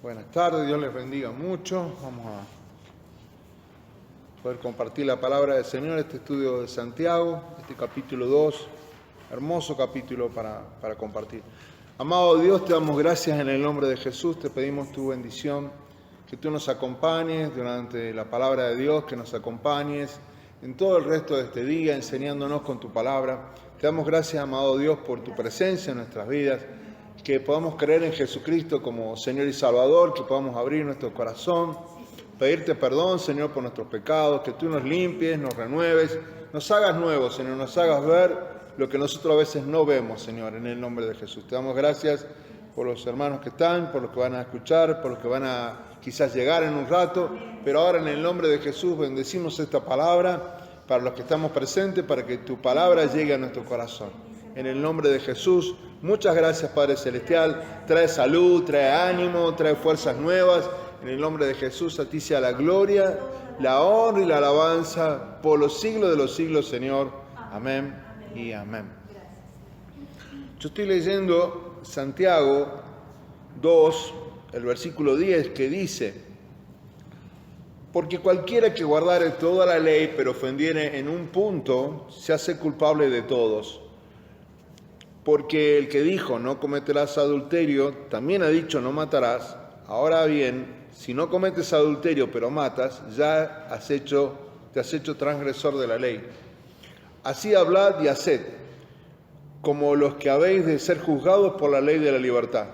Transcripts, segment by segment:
Buenas tardes, Dios les bendiga mucho. Vamos a poder compartir la palabra del Señor, este estudio de Santiago, este capítulo 2, hermoso capítulo para compartir. Amado Dios, te damos gracias en el nombre de Jesús, te pedimos tu bendición, que tú nos acompañes durante la palabra de Dios, que nos acompañes en todo el resto de este día, enseñándonos con tu palabra. Te damos gracias, amado Dios, por tu presencia en nuestras vidas, que podamos creer en Jesucristo como Señor y Salvador, que podamos abrir nuestro corazón, pedirte perdón, Señor, por nuestros pecados, que tú nos limpies, nos renueves, nos hagas nuevos, Señor, nos hagas ver lo que nosotros a veces no vemos, Señor, en el nombre de Jesús. Te damos gracias por los hermanos que están, por los que van a escuchar, por los que van a quizás llegar en un rato, pero ahora en el nombre de Jesús bendecimos esta palabra para los que estamos presentes, para que tu palabra llegue a nuestro corazón. En el nombre de Jesús, muchas gracias, Padre Celestial. Trae salud, trae ánimo, trae fuerzas nuevas. En el nombre de Jesús, a ti sea la gloria, la honra y la alabanza por los siglos de los siglos, Señor. Amén y amén. Yo estoy leyendo Santiago 2, el versículo 10, que dice: porque cualquiera que guardare toda la ley, pero ofendiere en un punto, se hace culpable de todos. Porque el que dijo, no cometerás adulterio, también ha dicho, no matarás. Ahora bien, si no cometes adulterio, pero matas, ya te has hecho transgresor de la ley. Así hablad y haced, como los que habéis de ser juzgados por la ley de la libertad.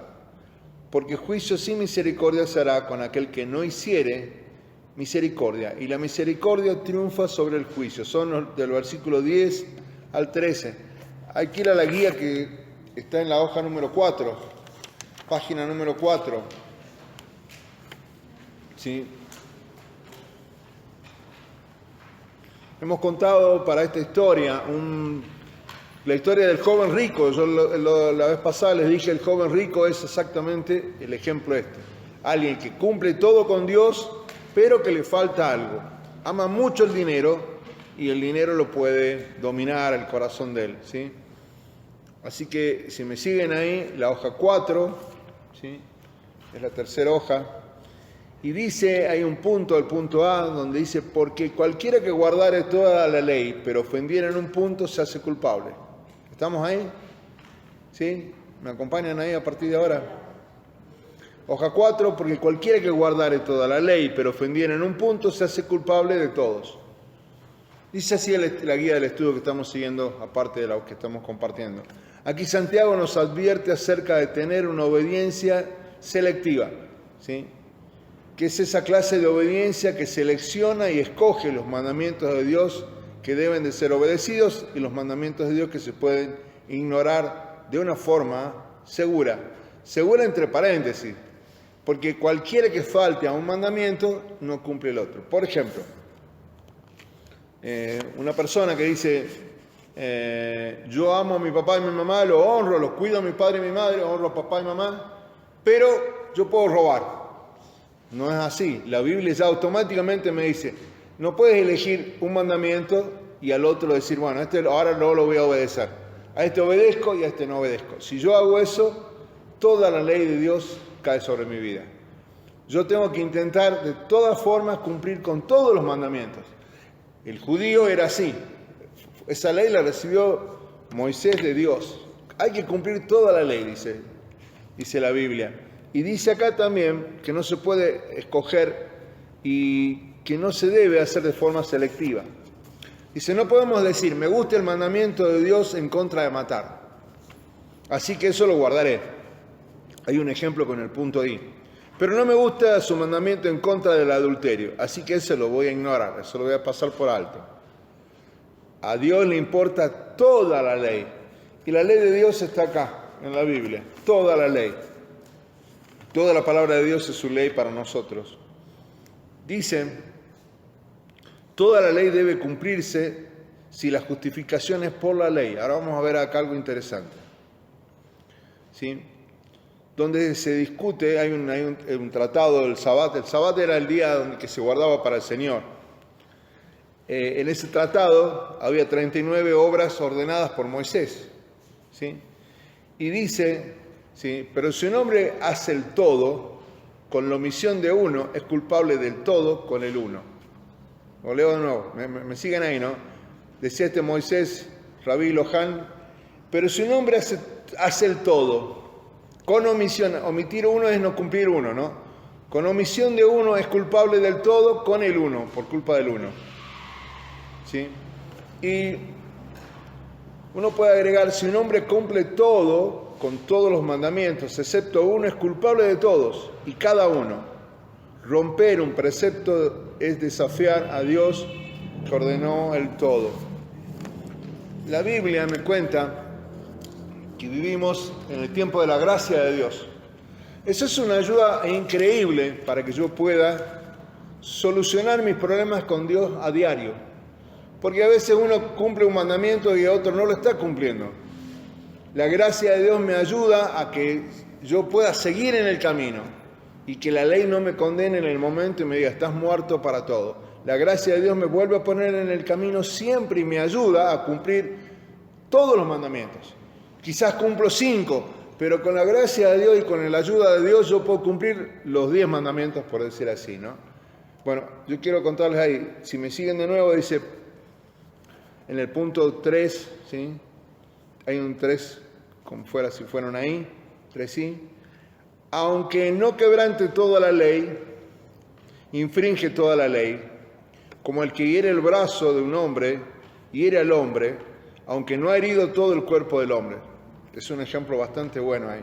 Porque juicio sin misericordia se hará con aquel que no hiciere misericordia. Y la misericordia triunfa sobre el juicio. Son del versículo 10 al 13. Hay que ir a la guía que está en la hoja número 4, página número 4. ¿Sí? Hemos contado para esta historia la historia del joven rico. Yo la vez pasada les dije, el joven rico es exactamente el ejemplo este. Alguien que cumple todo con Dios, pero que le falta algo. Ama mucho el dinero y el dinero lo puede dominar el corazón de él, ¿sí? Así que si me siguen ahí, la hoja 4, ¿sí? Es la tercera hoja, y dice, hay un punto, el punto A, donde dice, porque cualquiera que guardare toda la ley, pero ofendiera en un punto, se hace culpable. ¿Estamos ahí? ¿Sí? ¿Me acompañan ahí a partir de ahora? Hoja 4, porque cualquiera que guardare toda la ley, pero ofendiera en un punto, se hace culpable de todos. Dice así la guía del estudio que estamos siguiendo, aparte de la que estamos compartiendo. Aquí Santiago nos advierte acerca de tener una obediencia selectiva, ¿sí? Que es esa clase de obediencia que selecciona y escoge los mandamientos de Dios que deben de ser obedecidos y los mandamientos de Dios que se pueden ignorar de una forma segura. Segura entre paréntesis, porque cualquiera que falte a un mandamiento no cumple el otro. Por ejemplo, una persona que dice, yo amo a mi papá y mi mamá, lo honro, los cuido a mi padre y mi madre, honro a papá y mamá, pero yo puedo robar. No es así. La Biblia ya automáticamente me dice, no puedes elegir un mandamiento y al otro decir, bueno, ahora no lo voy a obedecer. A este obedezco y a este no obedezco. Si yo hago eso, toda la ley de Dios cae sobre mi vida. Yo tengo que intentar de todas formas cumplir con todos los mandamientos. El judío era así. Esa ley la recibió Moisés de Dios. Hay que cumplir toda la ley, dice la Biblia. Y dice acá también que no se puede escoger y que no se debe hacer de forma selectiva. Dice, no podemos decir, me gusta el mandamiento de Dios en contra de matar. Así que eso lo guardaré. Hay un ejemplo con el punto I. Pero no me gusta su mandamiento en contra del adulterio. Así que eso lo voy a ignorar, eso lo voy a pasar por alto. A Dios le importa toda la ley. Y la ley de Dios está acá, en la Biblia. Toda la ley. Toda la palabra de Dios es su ley para nosotros. Dice, toda la ley debe cumplirse si la justificación es por la ley. Ahora vamos a ver acá algo interesante. ¿Sí? Donde se discute, hay un tratado del Sabbat. El Sabbat era el día que se guardaba para el Señor. En ese tratado había 39 obras ordenadas por Moisés, ¿sí? Y dice, ¿sí? Pero si un hombre hace el todo, con la omisión de uno, es culpable del todo con el uno. Lo leo de nuevo, me siguen ahí, ¿no? Decía Moisés, Rabí Lohan, pero si un hombre hace el todo, con omisión, omitir uno es no cumplir uno, ¿no? Con omisión de uno es culpable del todo con el uno, por culpa del uno. ¿Sí? Y uno puede agregar, si un hombre cumple todo, con todos los mandamientos, excepto uno, es culpable de todos, y cada uno. Romper un precepto es desafiar a Dios que ordenó el todo. La Biblia me cuenta que vivimos en el tiempo de la gracia de Dios. Eso es una ayuda increíble para que yo pueda solucionar mis problemas con Dios a diario. Porque a veces uno cumple un mandamiento y otro no lo está cumpliendo. La gracia de Dios me ayuda a que yo pueda seguir en el camino y que la ley no me condene en el momento y me diga, estás muerto para todo. La gracia de Dios me vuelve a poner en el camino siempre y me ayuda a cumplir todos los mandamientos. Quizás cumplo 5, pero con la gracia de Dios y con la ayuda de Dios yo puedo cumplir los 10 mandamientos, por decir así, ¿no? Bueno, yo quiero contarles ahí, si me siguen de nuevo, dice, en el punto 3, ¿sí? Hay un 3, como fuera, si fueron ahí, 3 sí. Aunque no quebrante toda la ley, infringe toda la ley, como el que hiere el brazo de un hombre, hiere al hombre, aunque no ha herido todo el cuerpo del hombre. Es un ejemplo bastante bueno ahí.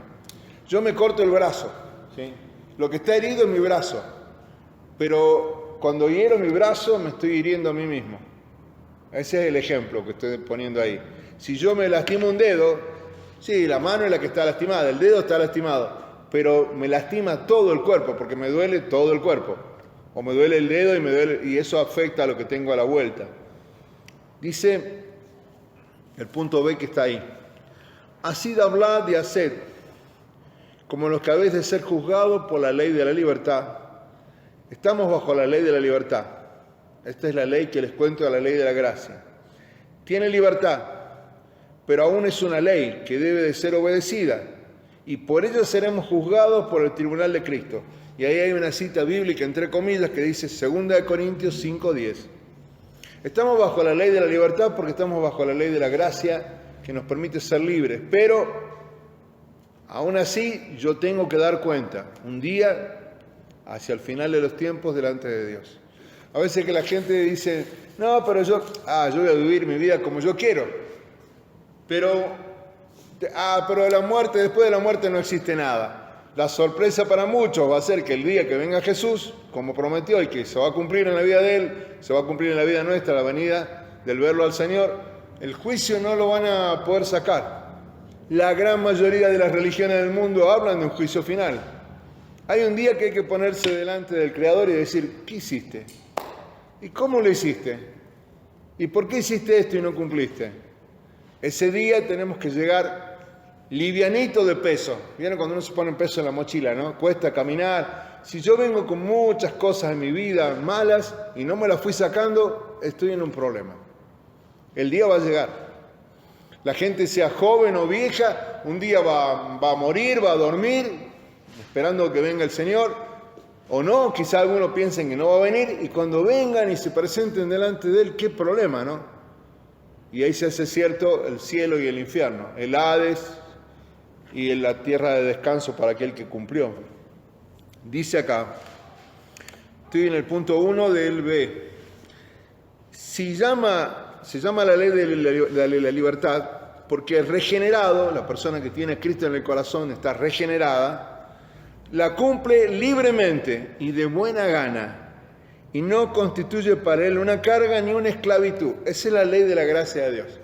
Yo me corto el brazo, ¿sí? Lo que está herido es mi brazo, pero cuando hiero mi brazo me estoy hiriendo a mí mismo. Ese es el ejemplo que estoy poniendo ahí. Si yo me lastimo un dedo, sí, la mano es la que está lastimada, el dedo está lastimado, pero me lastima todo el cuerpo, porque me duele todo el cuerpo. O me duele el dedo y eso afecta a lo que tengo a la vuelta. Dice el punto B que está ahí. Así de hablad y haced, como los que habéis de ser juzgados por la ley de la libertad. Estamos bajo la ley de la libertad. Esta es la ley que les cuento de la ley de la gracia. Tiene libertad, pero aún es una ley que debe de ser obedecida, y por ello seremos juzgados por el tribunal de Cristo. Y ahí hay una cita bíblica, entre comillas, que dice 2 Corintios 5:10. Estamos bajo la ley de la libertad porque estamos bajo la ley de la gracia que nos permite ser libres, pero aún así yo tengo que dar cuenta, un día, hacia el final de los tiempos, delante de Dios. A veces que la gente dice, no, pero yo voy a vivir mi vida como yo quiero, pero la muerte, después de la muerte no existe nada. La sorpresa para muchos va a ser que el día que venga Jesús, como prometió, y que se va a cumplir en la vida de Él, se va a cumplir en la vida nuestra, la venida del verlo al Señor, el juicio no lo van a poder sacar. La gran mayoría de las religiones del mundo hablan de un juicio final. Hay un día que hay que ponerse delante del Creador y decir, ¿qué hiciste? ¿Y cómo lo hiciste? ¿Y por qué hiciste esto y no cumpliste? Ese día tenemos que llegar livianito de peso. ¿Vieron cuando uno se pone peso en la mochila, no? Cuesta caminar. Si yo vengo con muchas cosas en mi vida malas y no me las fui sacando, estoy en un problema. El día va a llegar. La gente, sea joven o vieja, un día va a morir, va a dormir, esperando que venga el Señor. O no, quizá algunos piensen que no va a venir, y cuando vengan y se presenten delante de Él, qué problema, ¿no? Y ahí se hace cierto el cielo y el infierno, el Hades y la tierra de descanso para aquel que cumplió. Dice acá, estoy en el punto 1 del B. Se llama la ley de la libertad porque el regenerado, la persona que tiene a Cristo en el corazón, está regenerada, la cumple libremente y de buena gana, y no constituye para él una carga ni una esclavitud. Esa es la ley de la gracia de Dios.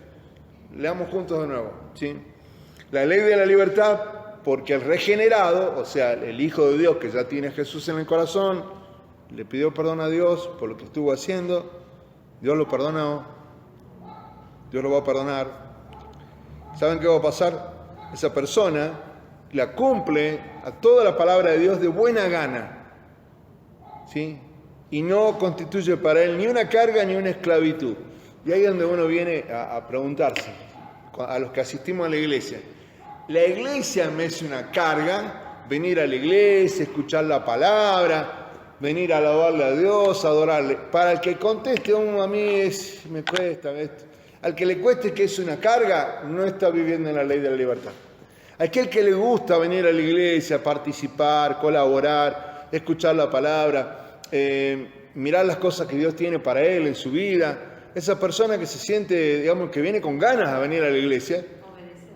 Leamos juntos de nuevo, ¿sí? La ley de la libertad, porque el regenerado, o sea, el Hijo de Dios que ya tiene a Jesús en el corazón, le pidió perdón a Dios por lo que estuvo haciendo, Dios lo perdonó, Dios lo va a perdonar. ¿Saben qué va a pasar? Esa persona la cumple a toda la palabra de Dios de buena gana, ¿sí? Y no constituye para él ni una carga ni una esclavitud. Y ahí es donde uno viene a preguntarse, a los que asistimos a la iglesia, ¿la iglesia me es una carga venir a la iglesia, escuchar la palabra, venir a alabarle a Dios, adorarle. Para el que conteste, a mí me cuesta esto. Al que le cueste que es una carga, no está viviendo en la ley de la libertad. Aquel que le gusta venir a la iglesia, participar, colaborar, escuchar la palabra, mirar las cosas que Dios tiene para él en su vida, esa persona que se siente, digamos, que viene con ganas a venir a la iglesia,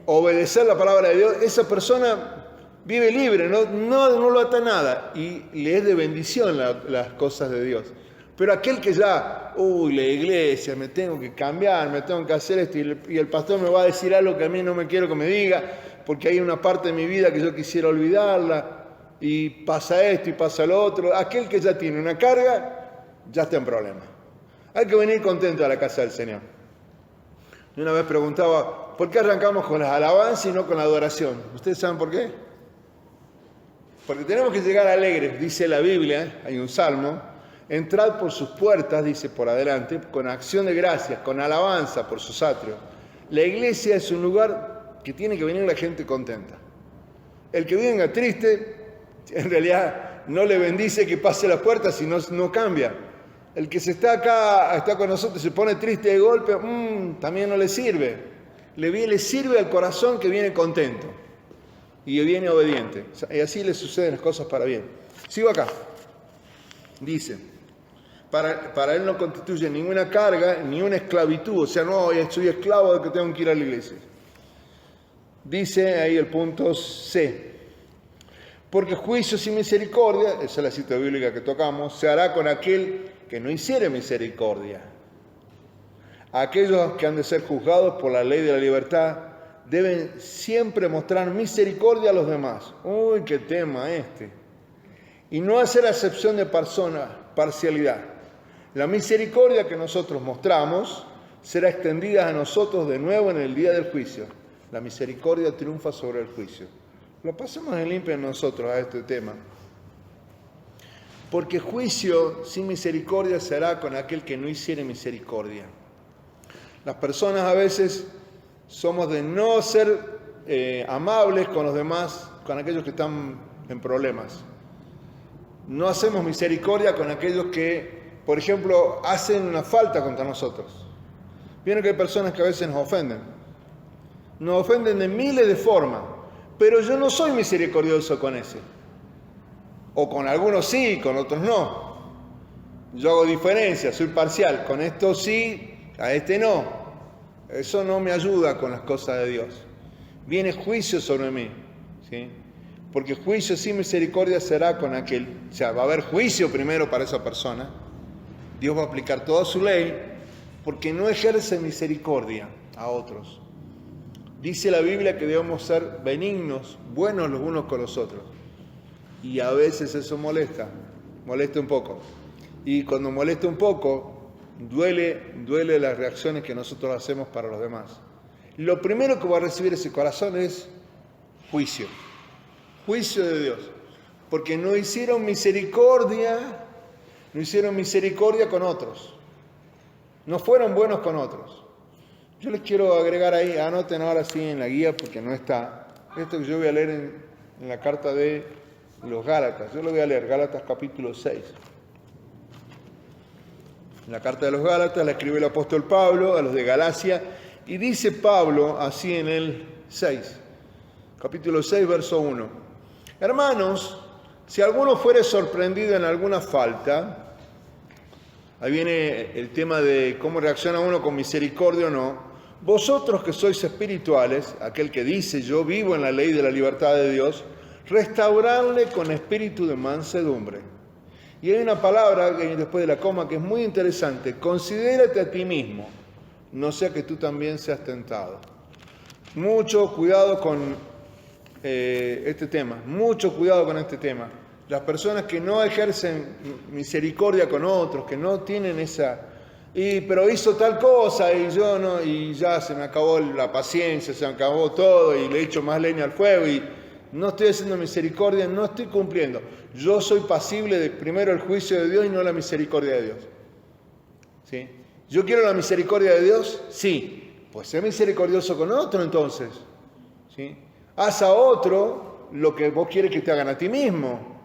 obedecer la palabra de Dios, esa persona vive libre, no lo ata nada y le es de bendición las cosas de Dios. Pero aquel que ya, la iglesia, me tengo que cambiar, me tengo que hacer esto y el pastor me va a decir algo que a mí no me quiero que me diga, porque hay una parte de mi vida que yo quisiera olvidarla, y pasa esto y pasa lo otro. Aquel que ya tiene una carga, ya está en problemas. Hay que venir contento a la casa del Señor. Yo una vez preguntaba, ¿por qué arrancamos con las alabanzas y no con la adoración? ¿Ustedes saben por qué? Porque tenemos que llegar alegres, dice la Biblia, hay un salmo, entrad por sus puertas, dice por adelante, con acción de gracias, con alabanza por sus atrios. La iglesia es un lugar que tiene que venir la gente contenta. El que venga triste, en realidad no le bendice que pase las puertas, si no cambia. El que se está acá, está con nosotros, se pone triste de golpe, también no le sirve. Le sirve al corazón que viene contento y viene obediente. Y así le suceden las cosas para bien. Sigo acá. Dice, para él no constituye ninguna carga, ni una esclavitud. O sea, no, soy esclavo de que tengo que ir a la iglesia. Dice ahí el punto C. Porque juicio sin misericordia, esa es la cita bíblica que tocamos, se hará con aquel que no hiciere misericordia. Aquellos que han de ser juzgados por la ley de la libertad deben siempre mostrar misericordia a los demás. Uy, qué tema este. Y no hacer acepción de persona, parcialidad. La misericordia que nosotros mostramos será extendida a nosotros de nuevo en el día del juicio. La misericordia triunfa sobre el juicio. Lo pasamos en limpio nosotros a este tema. Porque juicio sin misericordia será con aquel que no hiciere misericordia. Las personas a veces somos de no ser amables con los demás, con aquellos que están en problemas. No hacemos misericordia con aquellos que, por ejemplo, hacen una falta contra nosotros. Vieron que hay personas que a veces nos ofenden. Nos ofenden de miles de formas, pero yo no soy misericordioso con ese. O con algunos sí, con otros no. Yo hago diferencia, soy parcial. Con esto sí, a este no. Eso no me ayuda con las cosas de Dios. Viene juicio sobre mí, ¿sí? Porque juicio sin misericordia será con aquel. O sea, va a haber juicio primero para esa persona. Dios va a aplicar toda su ley porque no ejerce misericordia a otros. Dice la Biblia que debemos ser benignos, buenos los unos con los otros. Y a veces eso molesta un poco. Y cuando molesta un poco, duele las reacciones que nosotros hacemos para los demás. Lo primero que va a recibir ese corazón es juicio. Juicio de Dios. Porque no hicieron misericordia con otros. No fueron buenos con otros. Yo les quiero agregar ahí, anoten ahora sí en la guía porque no está. Esto que yo voy a leer en la carta de los Gálatas. Yo lo voy a leer, Gálatas capítulo 6. En la carta de los Gálatas la escribe el apóstol Pablo a los de Galacia y dice Pablo así en el 6, capítulo 6, verso 1. Hermanos, si alguno fuere sorprendido en alguna falta, ahí viene el tema de cómo reacciona uno con misericordia o no. Vosotros que sois espirituales, aquel que dice yo vivo en la ley de la libertad de Dios, restaurarle con espíritu de mansedumbre. Y hay una palabra después de la coma que es muy interesante. Considérate a ti mismo, no sea que tú también seas tentado. Mucho cuidado con este tema, mucho cuidado con este tema. Las personas que no ejercen misericordia con otros, que no tienen esa... pero hizo tal cosa y yo no, y ya se me acabó la paciencia, se me acabó todo y le echo más leña al fuego y no estoy haciendo misericordia, no estoy cumpliendo. Yo soy pasible de primero el juicio de Dios y no la misericordia de Dios. ¿Sí? ¿Yo quiero la misericordia de Dios? Sí. Pues sé misericordioso con otro entonces. ¿Sí? Haz a otro lo que vos quieres que te hagan a ti mismo.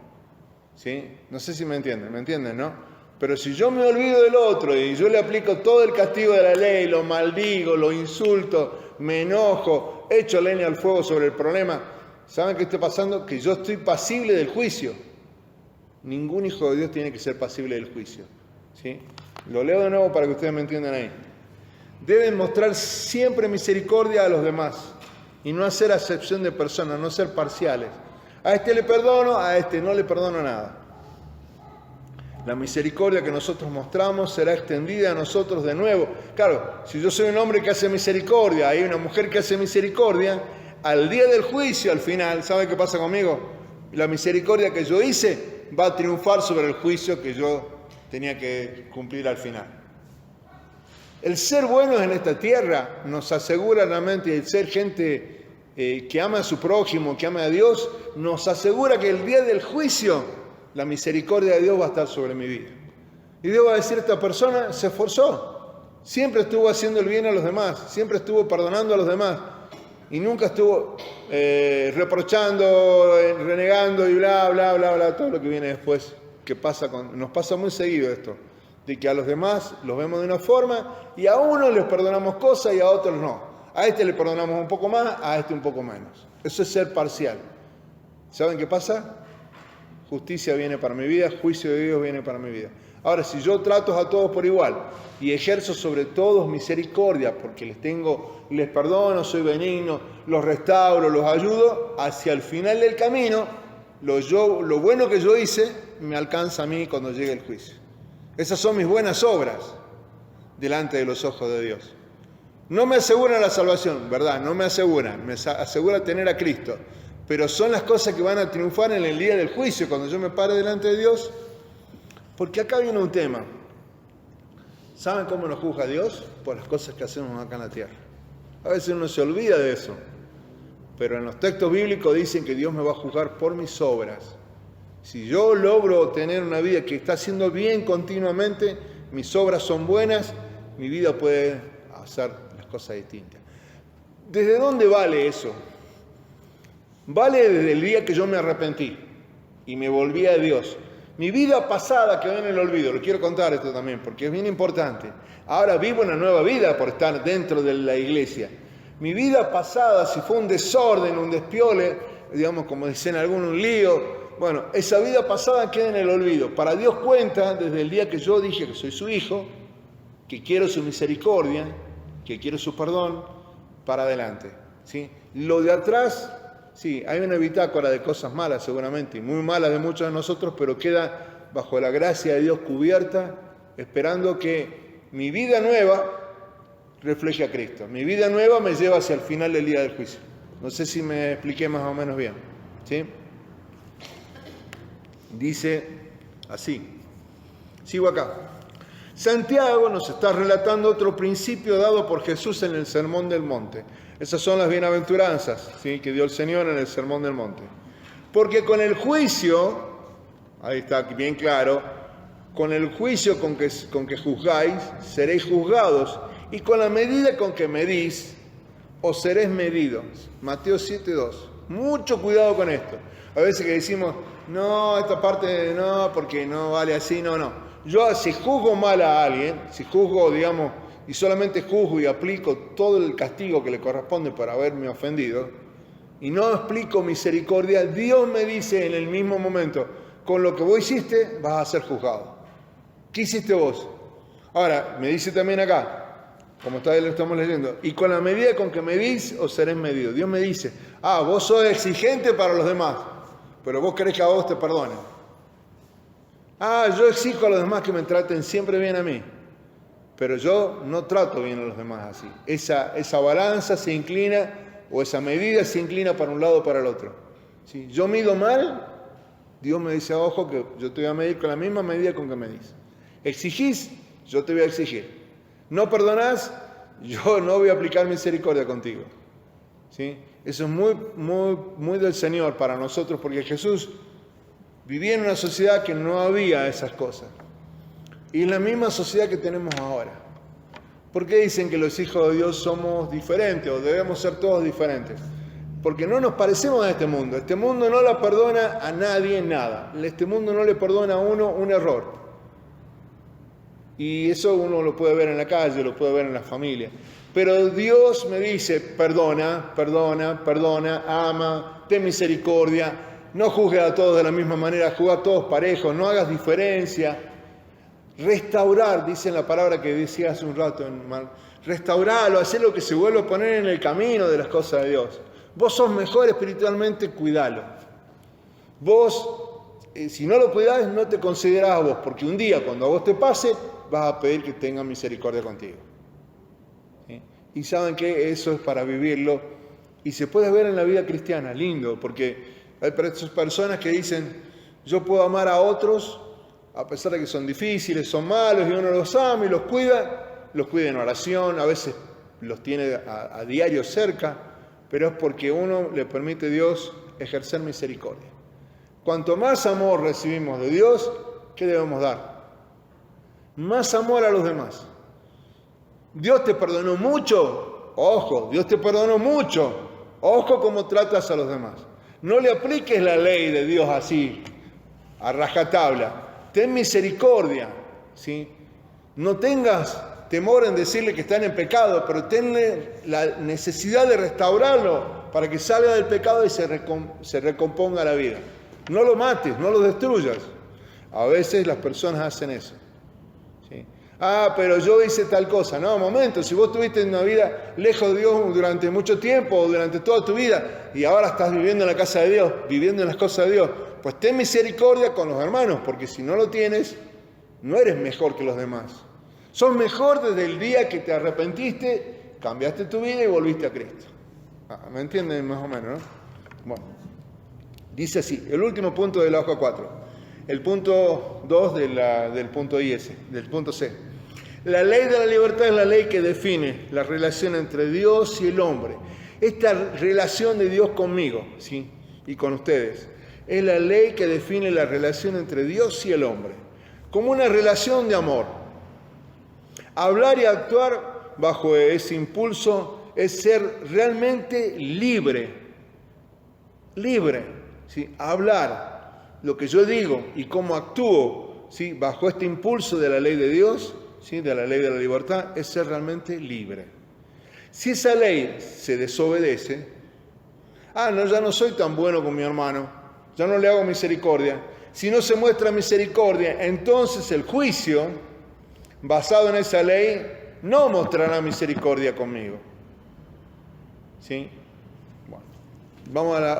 ¿Sí? No sé si me entienden, ¿no? Pero si yo me olvido del otro y yo le aplico todo el castigo de la ley, lo maldigo, lo insulto, me enojo, echo leña al fuego sobre el problema, ¿saben qué está pasando? Que yo estoy pasible del juicio. Ningún hijo de Dios tiene que ser pasible del juicio. ¿Sí? Lo leo de nuevo para que ustedes me entiendan ahí. Deben mostrar siempre misericordia a los demás y no hacer acepción de personas, no ser parciales. A este le perdono, a este no le perdono nada. La misericordia que nosotros mostramos será extendida a nosotros de nuevo. Claro, si yo soy un hombre que hace misericordia, hay una mujer que hace misericordia, al día del juicio, al final, ¿sabe qué pasa conmigo? La misericordia que yo hice va a triunfar sobre el juicio que yo tenía que cumplir al final. El ser buenos en esta tierra nos asegura realmente, el ser gente que ama a su prójimo, que ama a Dios, nos asegura que el día del juicio la misericordia de Dios va a estar sobre mi vida. Y Dios va a decir, esta persona se esforzó, siempre estuvo haciendo el bien a los demás, siempre estuvo perdonando a los demás y nunca estuvo reprochando, renegando y bla, bla, bla, bla, todo lo que viene después, que nos pasa muy seguido esto, de que a los demás los vemos de una forma y a unos les perdonamos cosas y a otros no. A este le perdonamos un poco más, a este un poco menos. Eso es ser parcial. ¿Saben qué pasa? Justicia viene para mi vida, juicio de Dios viene para mi vida. Ahora, si yo trato a todos por igual y ejerzo sobre todos misericordia, porque les perdono, soy benigno, los restauro, los ayudo, hacia el final del camino, lo bueno que yo hice me alcanza a mí cuando llegue el juicio. Esas son mis buenas obras delante de los ojos de Dios. No me aseguran la salvación, ¿verdad? No me aseguran, me asegura tener a Cristo. Pero son las cosas que van a triunfar en el día del juicio, cuando yo me pare delante de Dios. Porque acá viene un tema. ¿Saben cómo nos juzga Dios? Por las cosas que hacemos acá en la tierra. A veces uno se olvida de eso. Pero en los textos bíblicos dicen que Dios me va a juzgar por mis obras. Si yo logro tener una vida que está haciendo bien continuamente, mis obras son buenas, mi vida puede hacer las cosas distintas. ¿Desde dónde vale eso? Vale desde el día que yo me arrepentí y me volví a Dios. Mi vida pasada quedó en el olvido. Lo quiero contar esto también porque es bien importante. Ahora vivo una nueva vida por estar dentro de la iglesia. Mi vida pasada, si fue un desorden, un despiole, digamos como dicen algunos, un lío, bueno, esa vida pasada queda en el olvido. Para Dios cuenta desde el día que yo dije que soy su hijo, que quiero su misericordia, que quiero su perdón, para adelante. ¿Sí? Lo de atrás... Sí, hay una bitácora de cosas malas seguramente, y muy malas de muchos de nosotros, pero queda bajo la gracia de Dios cubierta, esperando que mi vida nueva refleje a Cristo. Mi vida nueva me lleva hacia el final del día del juicio. No sé si me expliqué más o menos bien. ¿Sí? Dice así. Sigo acá. Santiago nos está relatando otro principio dado por Jesús en el Sermón del Monte. Esas son las bienaventuranzas, ¿sí?, que dio el Señor en el Sermón del Monte. Porque con el juicio, ahí está bien claro, con el juicio con que juzgáis, seréis juzgados, y con la medida con que medís, os seréis medidos. Mateo 7:2. Mucho cuidado con esto. A veces que decimos, no, esta parte no, porque no vale así, no. Yo si juzgo mal a alguien, si juzgo, digamos, y solamente juzgo y aplico todo el castigo que le corresponde por haberme ofendido, y no explico misericordia, Dios me dice en el mismo momento, con lo que vos hiciste vas a ser juzgado. ¿Qué hiciste vos? Ahora, me dice también acá, como lo estamos leyendo, y con la medida con que medís os seréis medidos. Dios me dice, vos sos exigente para los demás, pero vos querés que a vos te perdonen. Yo exijo a los demás que me traten siempre bien a mí. Pero yo no trato bien a los demás así. Esa balanza se inclina, o esa medida se inclina para un lado o para el otro. ¿Sí? Yo mido mal, Dios me dice, ojo, que yo te voy a medir con la misma medida con que medís. Exigís, yo te voy a exigir. No perdonás, yo no voy a aplicar misericordia contigo. ¿Sí? Eso es muy, muy, muy del Señor para nosotros, porque Jesús vivía en una sociedad que no había esas cosas. Y es la misma sociedad que tenemos ahora. ¿Por qué dicen que los hijos de Dios somos diferentes o debemos ser todos diferentes? Porque no nos parecemos a este mundo. Este mundo no le perdona a nadie nada. Este mundo no le perdona a uno un error. Y eso uno lo puede ver en la calle, lo puede ver en la familia. Pero Dios me dice, perdona, perdona, perdona, ama, ten misericordia, no juzgues a todos de la misma manera, juzga a todos parejos, no hagas diferencia. Restaurar, dice en la palabra que decía hace un rato, restaurarlo, hacer lo que se vuelva a poner en el camino de las cosas de Dios. Vos sos mejor espiritualmente, cuidalo. Vos, si no lo cuidás, no te considerás a vos, porque un día cuando a vos te pase, vas a pedir que tenga misericordia contigo. ¿Sí? Y saben que eso es para vivirlo, y se puede ver en la vida cristiana, lindo, porque hay personas que dicen, yo puedo amar a otros, a pesar de que son difíciles, son malos, y uno los ama y los cuida en oración, a veces los tiene a diario cerca, pero es porque uno le permite a Dios ejercer misericordia. Cuanto más amor recibimos de Dios, ¿qué debemos dar? Más amor a los demás. Dios te perdonó mucho, ojo, Dios te perdonó mucho, ojo cómo tratas a los demás. No le apliques la ley de Dios así, a rajatabla. Ten misericordia, ¿sí? No tengas temor en decirle que están en pecado, pero tenle la necesidad de restaurarlo para que salga del pecado y se recomponga la vida. No lo mates, no lo destruyas. A veces las personas hacen eso. ¿Sí? Ah, pero yo hice tal cosa. No, momento, si vos tuviste una vida lejos de Dios durante mucho tiempo o durante toda tu vida y ahora estás viviendo en la casa de Dios, viviendo en las cosas de Dios, pues ten misericordia con los hermanos, porque si no lo tienes, no eres mejor que los demás. Sos mejor desde el día que te arrepentiste, cambiaste tu vida y volviste a Cristo. ¿Me entienden más o menos, no? Bueno, dice así, el último punto de la hoja 4, el punto 2 del punto IS, del punto C. La ley de la libertad es la ley que define la relación entre Dios y el hombre. Esta relación de Dios conmigo, ¿sí? Y con ustedes, es la ley que define la relación entre Dios y el hombre, como una relación de amor. Hablar y actuar bajo ese impulso es ser realmente libre. Libre, ¿sí? Hablar lo que yo digo y cómo actúo, ¿sí? Bajo este impulso de la ley de Dios, ¿sí? De la ley de la libertad, es ser realmente libre. Si esa ley se desobedece, no, ya no soy tan bueno con mi hermano, ya no le hago misericordia. Si no se muestra misericordia, entonces el juicio basado en esa ley, no mostrará misericordia conmigo. ¿Sí? Bueno,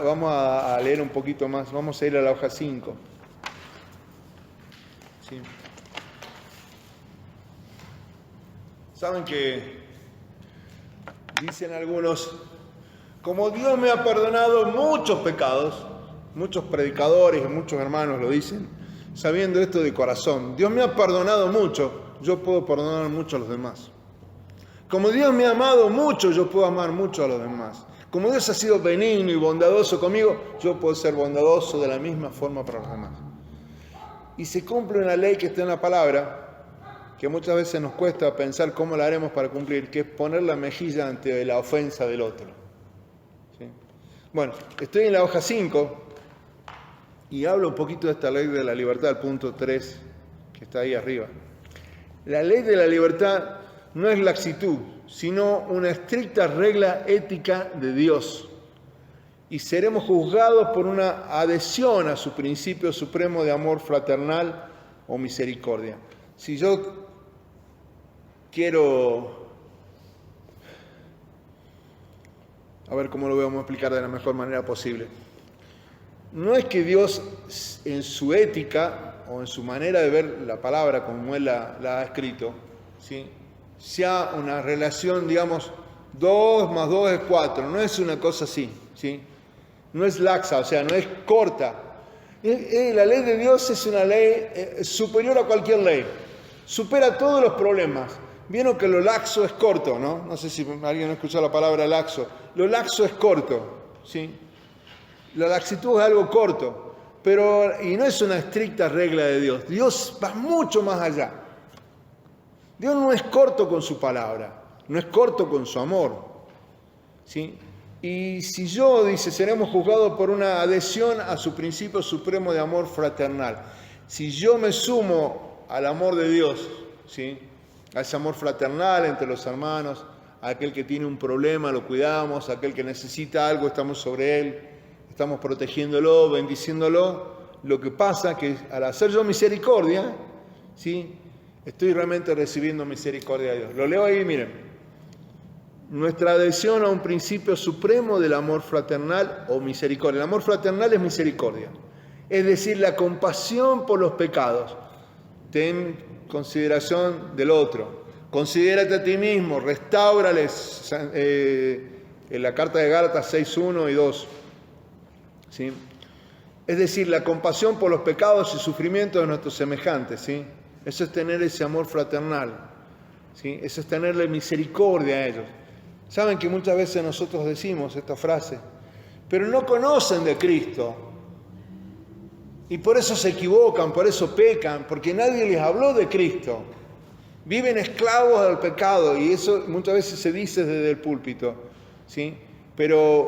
vamos a leer un poquito más. Vamos a ir a la hoja 5. ¿Sí? Saben que dicen algunos, como Dios me ha perdonado muchos pecados, muchos predicadores y muchos hermanos lo dicen, sabiendo esto de corazón, Dios me ha perdonado mucho, yo puedo perdonar mucho a los demás. Como Dios me ha amado mucho, yo puedo amar mucho a los demás. Como Dios ha sido benigno y bondadoso conmigo, yo puedo ser bondadoso de la misma forma para los demás. Y se cumple una ley que está en la palabra, que muchas veces nos cuesta pensar cómo la haremos para cumplir, que es poner la mejilla ante la ofensa del otro. ¿Sí? Bueno, estoy en la hoja 5 y hablo un poquito de esta ley de la libertad, el punto 3, que está ahí arriba. La ley de la libertad no es laxitud, sino una estricta regla ética de Dios. Y seremos juzgados por una adhesión a su principio supremo de amor fraternal o misericordia. Si yo quiero, a ver cómo lo vamos a explicar de la mejor manera posible. No es que Dios en su ética o en su manera de ver la palabra como Él la ha escrito, ¿sí? Sea una relación, digamos, 2 más 2 es 4, no es una cosa así, ¿sí? No es laxa, o sea, no es corta. La ley de Dios es una ley superior a cualquier ley, supera todos los problemas. Vieron que lo laxo es corto, ¿no? No sé si alguien ha escuchado la palabra laxo. Lo laxo es corto, ¿sí? La laxitud es algo corto. Y no es una estricta regla de Dios. Dios va mucho más allá. Dios no es corto con su palabra, no es corto con su amor, ¿sí? Y si yo, dice, seremos juzgados por una adhesión a su principio supremo de amor fraternal. Si yo me sumo al amor de Dios, ¿sí?, a ese amor fraternal entre los hermanos, a aquel que tiene un problema lo cuidamos, a aquel que necesita algo estamos sobre él, estamos protegiéndolo, bendiciéndolo. Lo que pasa es que al hacer yo misericordia, ¿sí?, estoy realmente recibiendo misericordia de Dios. Lo leo ahí, miren. Nuestra adhesión a un principio supremo del amor fraternal o misericordia. El amor fraternal es misericordia, es decir, la compasión por los pecados. Ten consideración del otro, considérate a ti mismo, restáurales, en la carta de Gálatas 6:1 y 2. ¿Sí? Es decir, la compasión por los pecados y sufrimientos de nuestros semejantes. ¿Sí? Eso es tener ese amor fraternal. ¿Sí? Eso es tenerle misericordia a ellos. Saben que muchas veces nosotros decimos esta frase, pero no conocen de Cristo. Y por eso se equivocan, por eso pecan, porque nadie les habló de Cristo. Viven esclavos del pecado y eso muchas veces se dice desde el púlpito, ¿sí? Pero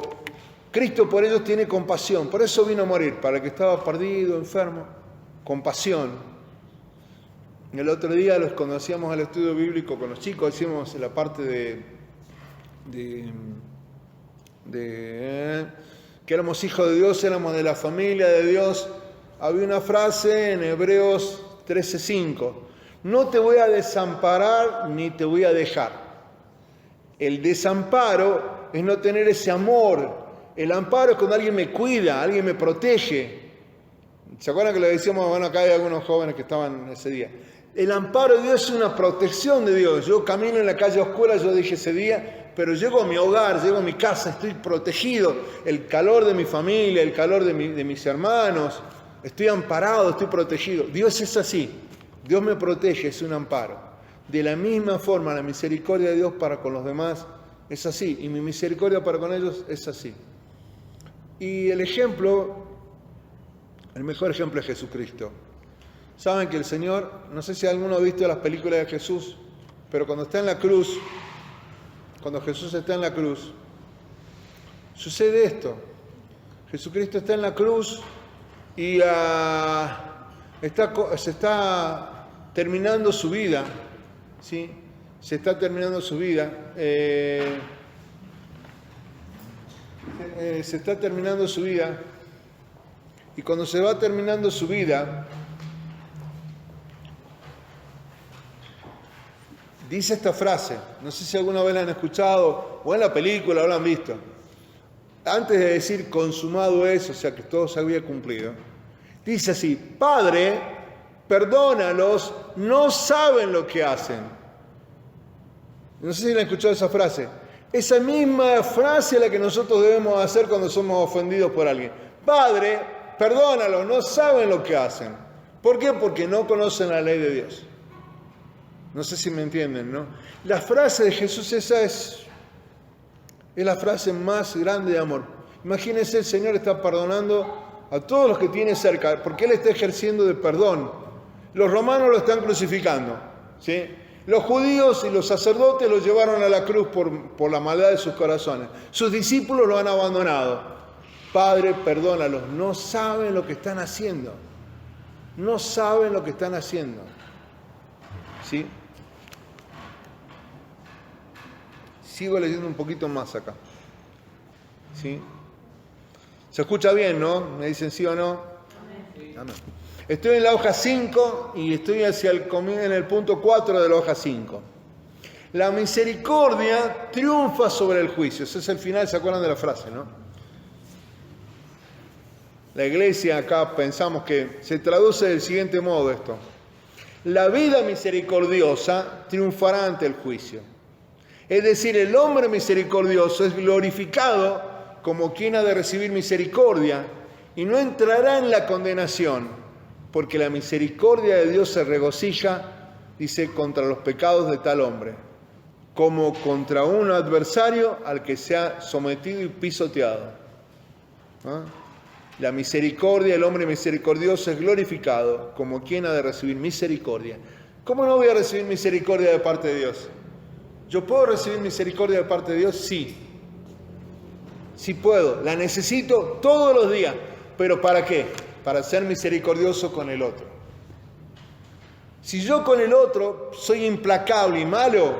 Cristo por ellos tiene compasión, por eso vino a morir, para el que estaba perdido, enfermo, compasión. El otro día cuando hacíamos el estudio bíblico con los chicos, hacíamos la parte de que éramos hijos de Dios, éramos de la familia de Dios. Había una frase en Hebreos 13:5, no te voy a desamparar ni te voy a dejar. El desamparo es no tener ese amor. El amparo es cuando alguien me cuida, alguien me protege. ¿Se acuerdan que le decíamos? Bueno, acá hay algunos jóvenes que estaban ese día. El amparo de Dios es una protección de Dios. Yo camino en la calle oscura, yo dije ese día, pero llego a mi hogar, llego a mi casa, estoy protegido. El calor de mi familia, el calor de mis hermanos, estoy amparado, estoy protegido. Dios es así. Dios me protege, es un amparo. De la misma forma, la misericordia de Dios para con los demás es así. Y mi misericordia para con ellos es así. Y el mejor ejemplo es Jesucristo. Saben que el Señor, no sé si alguno ha visto las películas de Jesús, pero cuando está en la cruz, cuando Jesús está en la cruz, sucede esto. Jesucristo está en la cruz y se está terminando su vida, ¿sí? Se está terminando su vida. Se está terminando su vida y cuando se va terminando su vida, dice esta frase, no sé si alguna vez la han escuchado o en la película o la han visto. Antes de decir consumado es, o sea que todo se había cumplido, dice así: Padre, perdónalos, no saben lo que hacen. No sé si la han escuchado esa frase. Esa misma frase es la que nosotros debemos hacer cuando somos ofendidos por alguien. Padre, perdónalos, no saben lo que hacen. ¿Por qué? Porque no conocen la ley de Dios. No sé si me entienden, ¿no? La frase de Jesús esa es la frase más grande de amor. Imagínense, el Señor está perdonando a todos los que tiene cerca, porque Él está ejerciendo de perdón. Los romanos lo están crucificando, ¿sí? Los judíos y los sacerdotes lo llevaron a la cruz por la maldad de sus corazones. Sus discípulos lo han abandonado. Padre, perdónalos, no saben lo que están haciendo. No saben lo que están haciendo. ¿Sí? Sigo leyendo un poquito más acá. ¿Sí? ¿Se escucha bien, no? ¿Me dicen sí o no? Sí. Amén. Estoy en la hoja 5 y estoy en el punto 4 de la hoja 5. La misericordia triunfa sobre el juicio. Ese es el final, ¿se acuerdan de la frase, no? La iglesia acá pensamos que se traduce del siguiente modo esto. La vida misericordiosa triunfará ante el juicio. Es decir, el hombre misericordioso es glorificado como quien ha de recibir misericordia y no entrará en la condenación, porque la misericordia de Dios se regocija, dice, contra los pecados de tal hombre, como contra un adversario al que se ha sometido y pisoteado. ¿Ah? La misericordia, el hombre misericordioso es glorificado como quien ha de recibir misericordia. ¿Cómo no voy a recibir misericordia de parte de Dios? ¿Yo puedo recibir misericordia de parte de Dios? Sí. Sí puedo, la necesito todos los días. ¿Pero para qué? Para ser misericordioso con el otro. Si yo con el otro soy implacable y malo,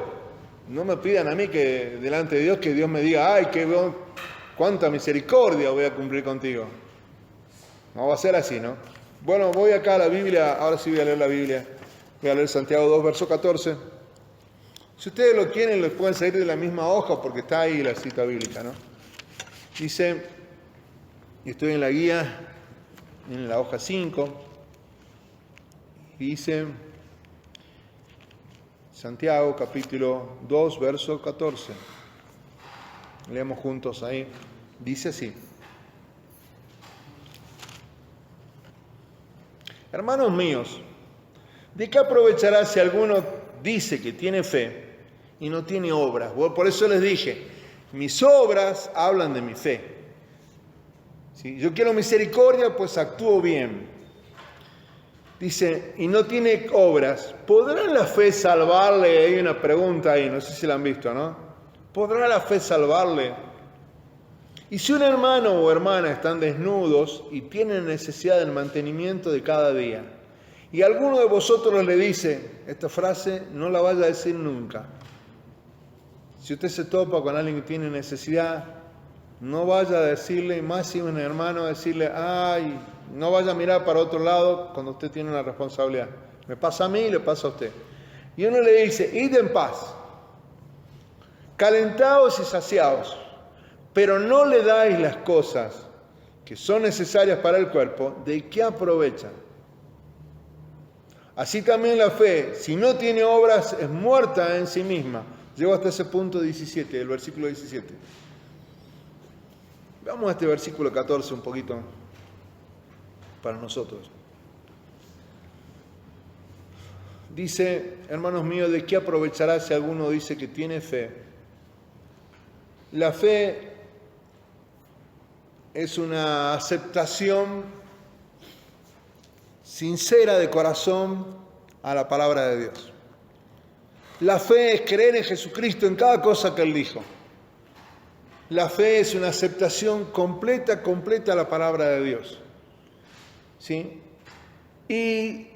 no me pidan a mí que delante de Dios que Dios me diga, ay, cuánta misericordia voy a cumplir contigo. No va a ser así, ¿no? Bueno, voy acá a la Biblia, ahora sí voy a leer la Biblia. Voy a leer Santiago 2, verso 14. Si ustedes lo quieren, les pueden seguir de la misma hoja porque está ahí la cita bíblica, ¿no? Dice, y estoy en la guía, en la hoja 5, dice Santiago capítulo 2, verso 14. Leemos juntos ahí. Dice así. Hermanos míos, ¿de qué aprovechará si alguno dice que tiene fe y no tiene obras? Por eso les dije, mis obras hablan de mi fe. Si yo quiero misericordia, pues actúo bien. Dice, y no tiene obras, ¿podrá la fe salvarle? Hay una pregunta ahí, no sé si la han visto, ¿no? ¿Podrá la fe salvarle? Y si un hermano o hermana están desnudos y tienen necesidad del mantenimiento de cada día, y alguno de vosotros le dice, esta frase no la vaya a decir nunca. Si usted se topa con alguien que tiene necesidad, no vaya a decirle, más si un hermano, a decirle, ay, no vaya a mirar para otro lado cuando usted tiene una responsabilidad. Me pasa a mí y le pasa a usted. Y uno le dice, id en paz, calentaos y saciaos, pero no le dais las cosas que son necesarias para el cuerpo, ¿de qué aprovechan? Así también la fe, si no tiene obras, es muerta en sí misma. Llego hasta ese punto 17, el versículo 17. Veamos este versículo 14 un poquito para nosotros. Dice, hermanos míos, ¿de qué aprovechará si alguno dice que tiene fe? La fe es una aceptación sincera de corazón a la palabra de Dios. La fe es creer en Jesucristo en cada cosa que Él dijo. La fe es una aceptación completa a la palabra de Dios. ¿Sí? Y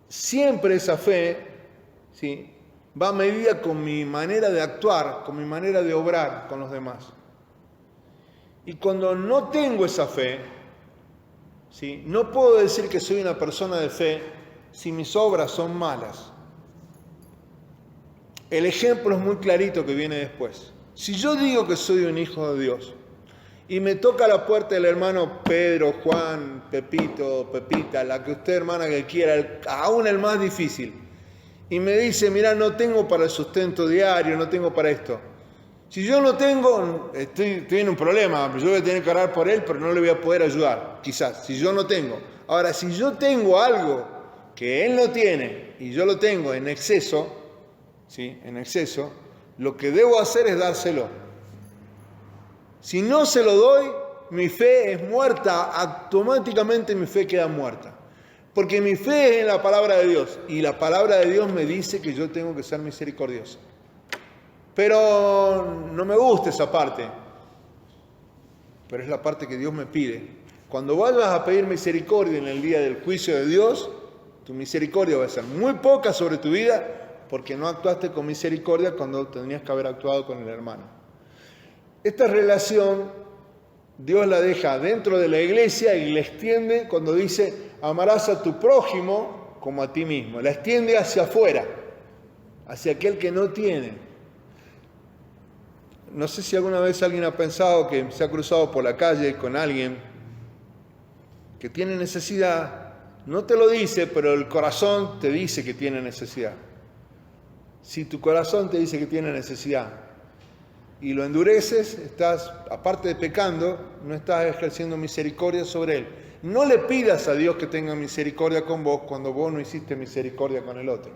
siempre esa fe, ¿sí?, va medida con mi manera de actuar, con mi manera de obrar con los demás. Y cuando no tengo esa fe, ¿sí?, no puedo decir que soy una persona de fe si mis obras son malas. El ejemplo es muy clarito que viene después. Si yo digo que soy un hijo de Dios y me toca la puerta el hermano Pedro, Juan, Pepito, Pepita, la que usted hermana que quiera, aún el más difícil, y me dice, mira, no tengo para el sustento diario, no tengo para esto. Si yo no tengo, estoy en un problema, yo voy a tener que orar por él, pero no le voy a poder ayudar, quizás, si yo no tengo. Ahora, si yo tengo algo que él no tiene y yo lo tengo en exceso, ¿sí?, en exceso, lo que debo hacer es dárselo. Si no se lo doy, mi fe es muerta, automáticamente mi fe queda muerta. Porque mi fe es en la palabra de Dios y la palabra de Dios me dice que yo tengo que ser misericordioso. Pero no me gusta esa parte, pero es la parte que Dios me pide. Cuando vayas a pedir misericordia en el día del juicio de Dios, tu misericordia va a ser muy poca sobre tu vida porque no actuaste con misericordia cuando tenías que haber actuado con el hermano. Esta relación Dios la deja dentro de la iglesia y la extiende cuando dice amarás a tu prójimo como a ti mismo. La extiende hacia afuera, hacia aquel que no tiene. No sé si alguna vez alguien ha pensado que se ha cruzado por la calle con alguien que tiene necesidad. No te lo dice, pero el corazón te dice que tiene necesidad. Si tu corazón te dice que tiene necesidad y lo endureces, estás, aparte de pecando, no estás ejerciendo misericordia sobre él. No le pidas a Dios que tenga misericordia con vos cuando vos no hiciste misericordia con el otro.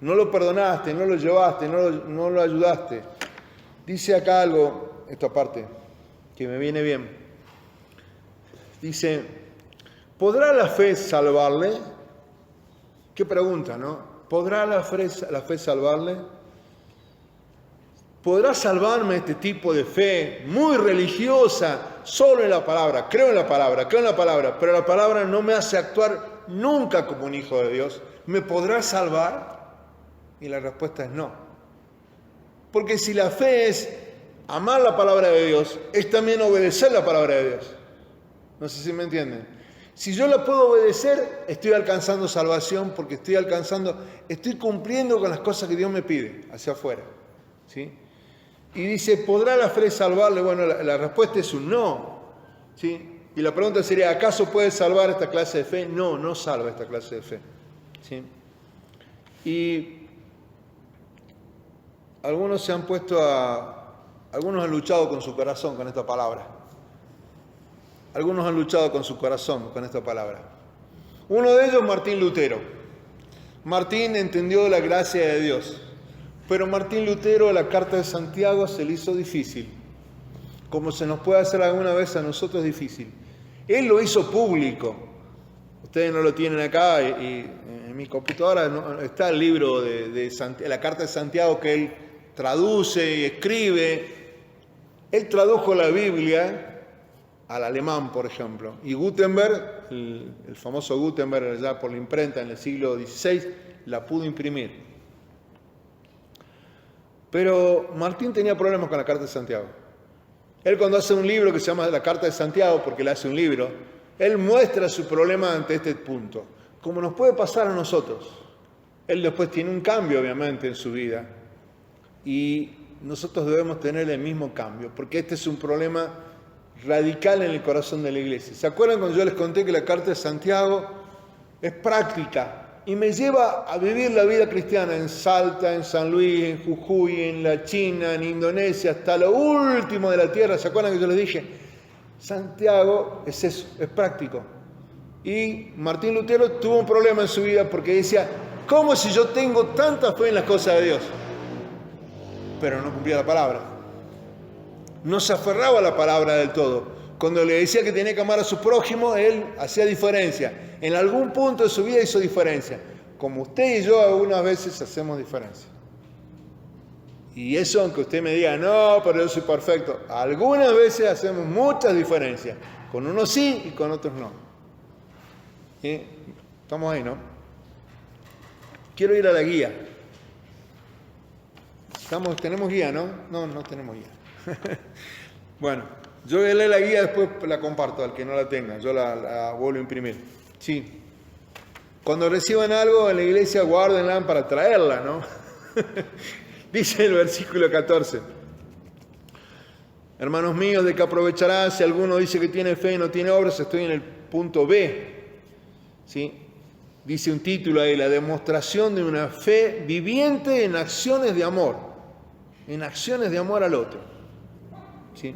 No lo perdonaste, no lo llevaste, no lo ayudaste. Dice acá algo, esta parte, que me viene bien. Dice, ¿podrá la fe salvarle? Qué pregunta, ¿no? ¿Podrá la fe salvarle? ¿podrá salvarme este tipo de fe muy religiosa solo en la palabra? Creo en la palabra, pero la palabra no me hace actuar nunca como un hijo de Dios. ¿Me podrá salvar? Y la respuesta es no. Porque si la fe es amar la palabra de Dios, es también obedecer la palabra de Dios. No sé si me entienden. Si yo la puedo obedecer, estoy alcanzando salvación porque estoy cumpliendo con las cosas que Dios me pide hacia afuera. ¿Sí? Y dice, ¿podrá la fe salvarle? Bueno, la respuesta es un no. ¿Sí? Y la pregunta sería, ¿acaso puede salvar esta clase de fe? No, no salva esta clase de fe. ¿Sí? Y algunos han luchado con su corazón con esta palabra. Algunos han luchado con su corazón con esta palabra. Uno de ellos, Martín Lutero. Martín entendió la gracia de Dios, pero Martín Lutero, la carta de Santiago se le hizo difícil, como se nos puede hacer alguna vez a nosotros difícil. Él lo hizo público. Ustedes no lo tienen acá y en mi computadora está el libro de la carta de Santiago que él traduce y escribe. Él tradujo la Biblia al alemán, por ejemplo. Y Gutenberg, el famoso Gutenberg, allá por la imprenta en el siglo XVI, la pudo imprimir. Pero Martín tenía problemas con la Carta de Santiago. Él cuando hace un libro que se llama La Carta de Santiago, porque él hace un libro, él muestra su problema ante este punto, como nos puede pasar a nosotros. Él después tiene un cambio, obviamente, en su vida. Y nosotros debemos tener el mismo cambio, porque este es un problema radical en el corazón de la iglesia. ¿Se acuerdan cuando yo les conté que la Carta de Santiago es práctica y me lleva a vivir la vida cristiana en Salta, en San Luis, en Jujuy, en la China, en Indonesia, hasta lo último de la tierra? ¿Se acuerdan que yo les dije? Santiago es eso, es práctico. Y Martín Lutero tuvo un problema en su vida porque decía, ¿cómo si yo tengo tanta fe en las cosas de Dios? Pero no cumplía la palabra. No se aferraba a la palabra del todo. Cuando le decía que tenía que amar a su prójimo, él hacía diferencia. En algún punto de su vida hizo diferencia. Como usted y yo algunas veces hacemos diferencia. Y eso, aunque usted me diga, no, pero yo soy perfecto, algunas veces hacemos muchas diferencias. Con unos sí y con otros no. ¿Sí? Estamos ahí, ¿no? Quiero ir a la guía. ¿Tenemos guía, no? No tenemos guía. Bueno, yo voy a leer la guía, después la comparto al que no la tenga, yo la vuelvo a imprimir. Sí. Cuando reciban algo en la iglesia, guárdenla para traerla, ¿no? Dice el versículo 14. Hermanos míos, ¿de qué aprovechará si alguno dice que tiene fe y no tiene obras? Estoy en el punto B. ¿Sí? Dice un título ahí, la demostración de una fe viviente en acciones de amor. En acciones de amor al otro. ¿Sí?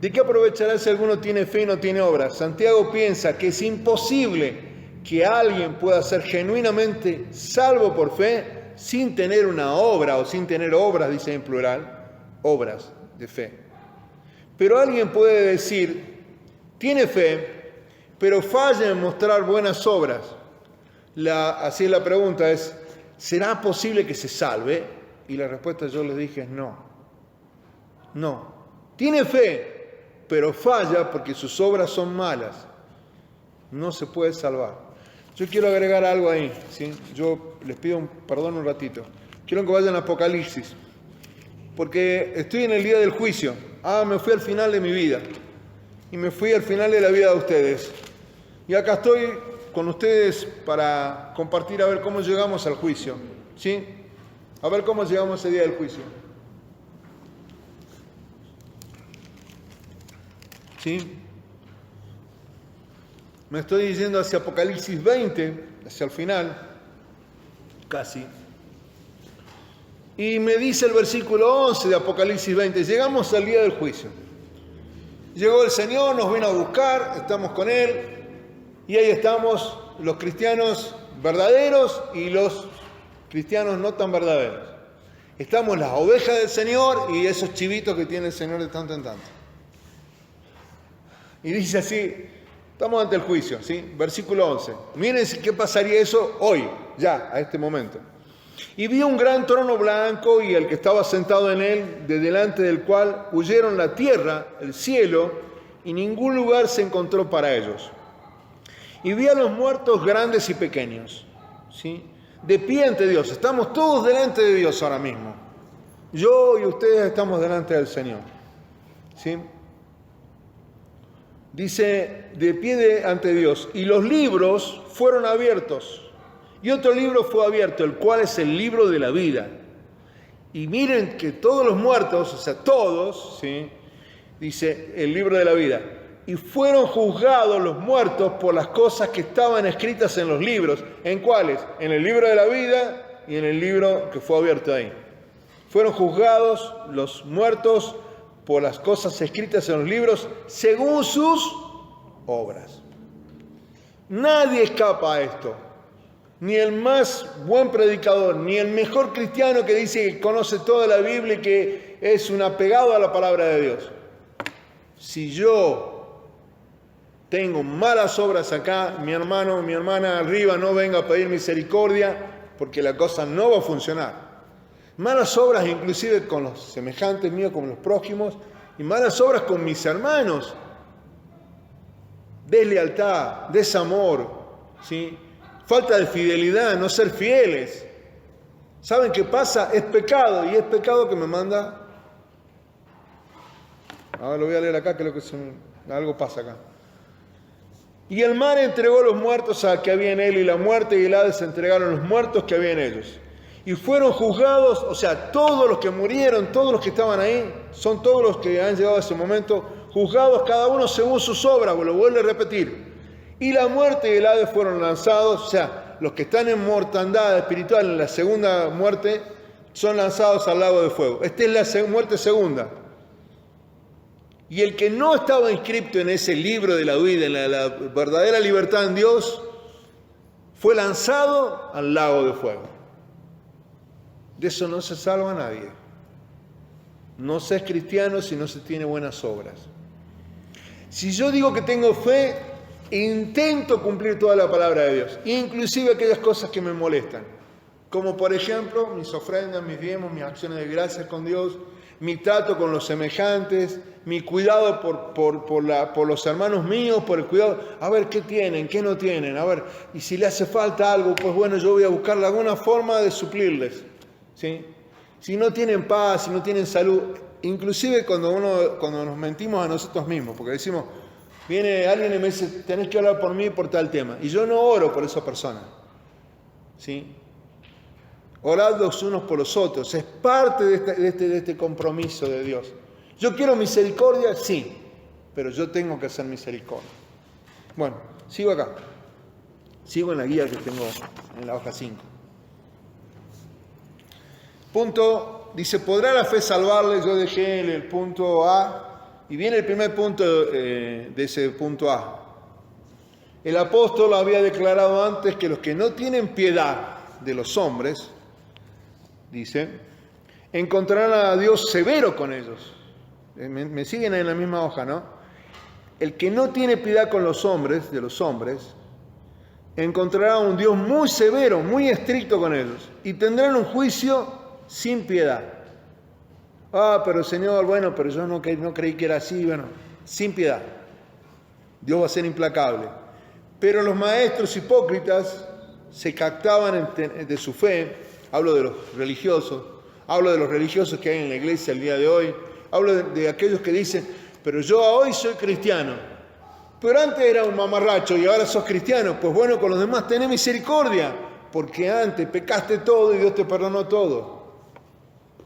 ¿De qué aprovechará si alguno tiene fe y no tiene obras? Santiago piensa que es imposible que alguien pueda ser genuinamente salvo por fe sin tener una obra o sin tener obras, dice en plural, obras de fe. Pero alguien puede decir, tiene fe, pero falla en mostrar buenas obras. Así es la pregunta, ¿será posible que se salve? Y la respuesta yo les dije es no. No. Tiene fe, pero falla porque sus obras son malas. No se puede salvar. Yo quiero agregar algo ahí, ¿sí? Yo les pido perdón un ratito. Quiero que vayan a Apocalipsis, porque estoy en el día del juicio. Me fui al final de mi vida y me fui al final de la vida de ustedes. Y acá estoy con ustedes para compartir a ver cómo llegamos al juicio, ¿sí? A ver cómo llegamos ese día del juicio. ¿Sí? Me estoy diciendo hacia Apocalipsis 20, hacia el final, casi. Y me dice el versículo 11 de Apocalipsis 20, llegamos al día del juicio. Llegó el Señor, nos vino a buscar, estamos con Él, y ahí estamos los cristianos verdaderos y los cristianos no tan verdaderos. Estamos las ovejas del Señor y esos chivitos que tiene el Señor de tanto en tanto. Y dice así, estamos ante el juicio, ¿sí? Versículo 11. Miren qué pasaría eso hoy, ya, a este momento. Y vi un gran trono blanco y el que estaba sentado en él, de delante del cual huyeron la tierra, el cielo, y ningún lugar se encontró para ellos. Y vi a los muertos grandes y pequeños, ¿sí?, de pie ante Dios. Estamos todos delante de Dios ahora mismo. Yo y ustedes estamos delante del Señor, ¿sí? Dice, de pie ante Dios. Y los libros fueron abiertos. Y otro libro fue abierto, el cual es el libro de la vida. Y miren que todos los muertos, o sea, todos, ¿sí?, dice el libro de la vida. Y fueron juzgados los muertos por las cosas que estaban escritas en los libros. ¿En cuáles? En el libro de la vida y en el libro que fue abierto ahí. Fueron juzgados los muertos por las cosas escritas en los libros según sus obras. Nadie escapa a esto. Ni el más buen predicador, ni el mejor cristiano que dice que conoce toda la Biblia y que es un apegado a la palabra de Dios. Si yo tengo malas obras acá, mi hermano, mi hermana arriba no venga a pedir misericordia porque la cosa no va a funcionar. Malas obras inclusive con los semejantes míos, con los prójimos, y malas obras con mis hermanos. Deslealtad, desamor, ¿sí?, falta de fidelidad, no ser fieles. ¿Saben qué pasa? Es pecado, y es pecado que me manda. Ahora lo voy a leer acá, que algo pasa acá. Y el mar entregó los muertos a que había en él, y la muerte y el Hades entregaron los muertos que había en ellos. Y fueron juzgados, o sea, todos los que murieron, todos los que estaban ahí, son todos los que han llegado a ese momento, juzgados cada uno según sus obras, lo vuelvo a repetir. Y la muerte y el Hades fueron lanzados, o sea, los que están en mortandad espiritual en la segunda muerte, son lanzados al lago de fuego. Esta es la muerte segunda. Y el que no estaba inscrito en ese libro de la vida, en la verdadera libertad en Dios, fue lanzado al lago de fuego. De eso no se salva nadie. No se es cristiano si no se tiene buenas obras. Si yo digo que tengo fe, intento cumplir toda la palabra de Dios, inclusive aquellas cosas que me molestan, como por ejemplo mis ofrendas, mis diezmos, mis acciones de gracias con Dios, mi trato con los semejantes, mi cuidado por los hermanos míos, por el cuidado, a ver qué tienen, qué no tienen, a ver, y si le hace falta algo, pues bueno, yo voy a buscar alguna forma de suplirles, ¿sí? Si no tienen paz, si no tienen salud, inclusive cuando nos mentimos a nosotros mismos, porque decimos, viene alguien y me dice, tenés que orar por mí por tal tema, y yo no oro por esa persona, ¿sí? Orad los unos por los otros, es parte de este compromiso de Dios. Yo quiero misericordia, sí, pero yo tengo que hacer misericordia. Bueno, sigo acá, sigo en la guía que tengo en la hoja 5. Punto, dice, ¿podrá la fe salvarle? Yo dejé el punto A, y viene el primer punto de ese punto A. El apóstol había declarado antes que los que no tienen piedad de los hombres, dice, encontrarán a Dios severo con ellos. Me siguen en la misma hoja, ¿no? El que no tiene piedad con los hombres, de los hombres, encontrará a un Dios muy severo, muy estricto con ellos, y tendrán un juicio sin piedad. Ah, pero Señor, bueno, pero yo no creí que era así, bueno, sin piedad. Dios va a ser implacable. Pero los maestros hipócritas se jactaban de su fe. Hablo de los religiosos que hay en la iglesia el día de hoy. Hablo de aquellos que dicen, pero yo hoy soy cristiano. Pero antes era un mamarracho y ahora sos cristiano. Pues bueno, con los demás tenés misericordia, porque antes pecaste todo y Dios te perdonó todo.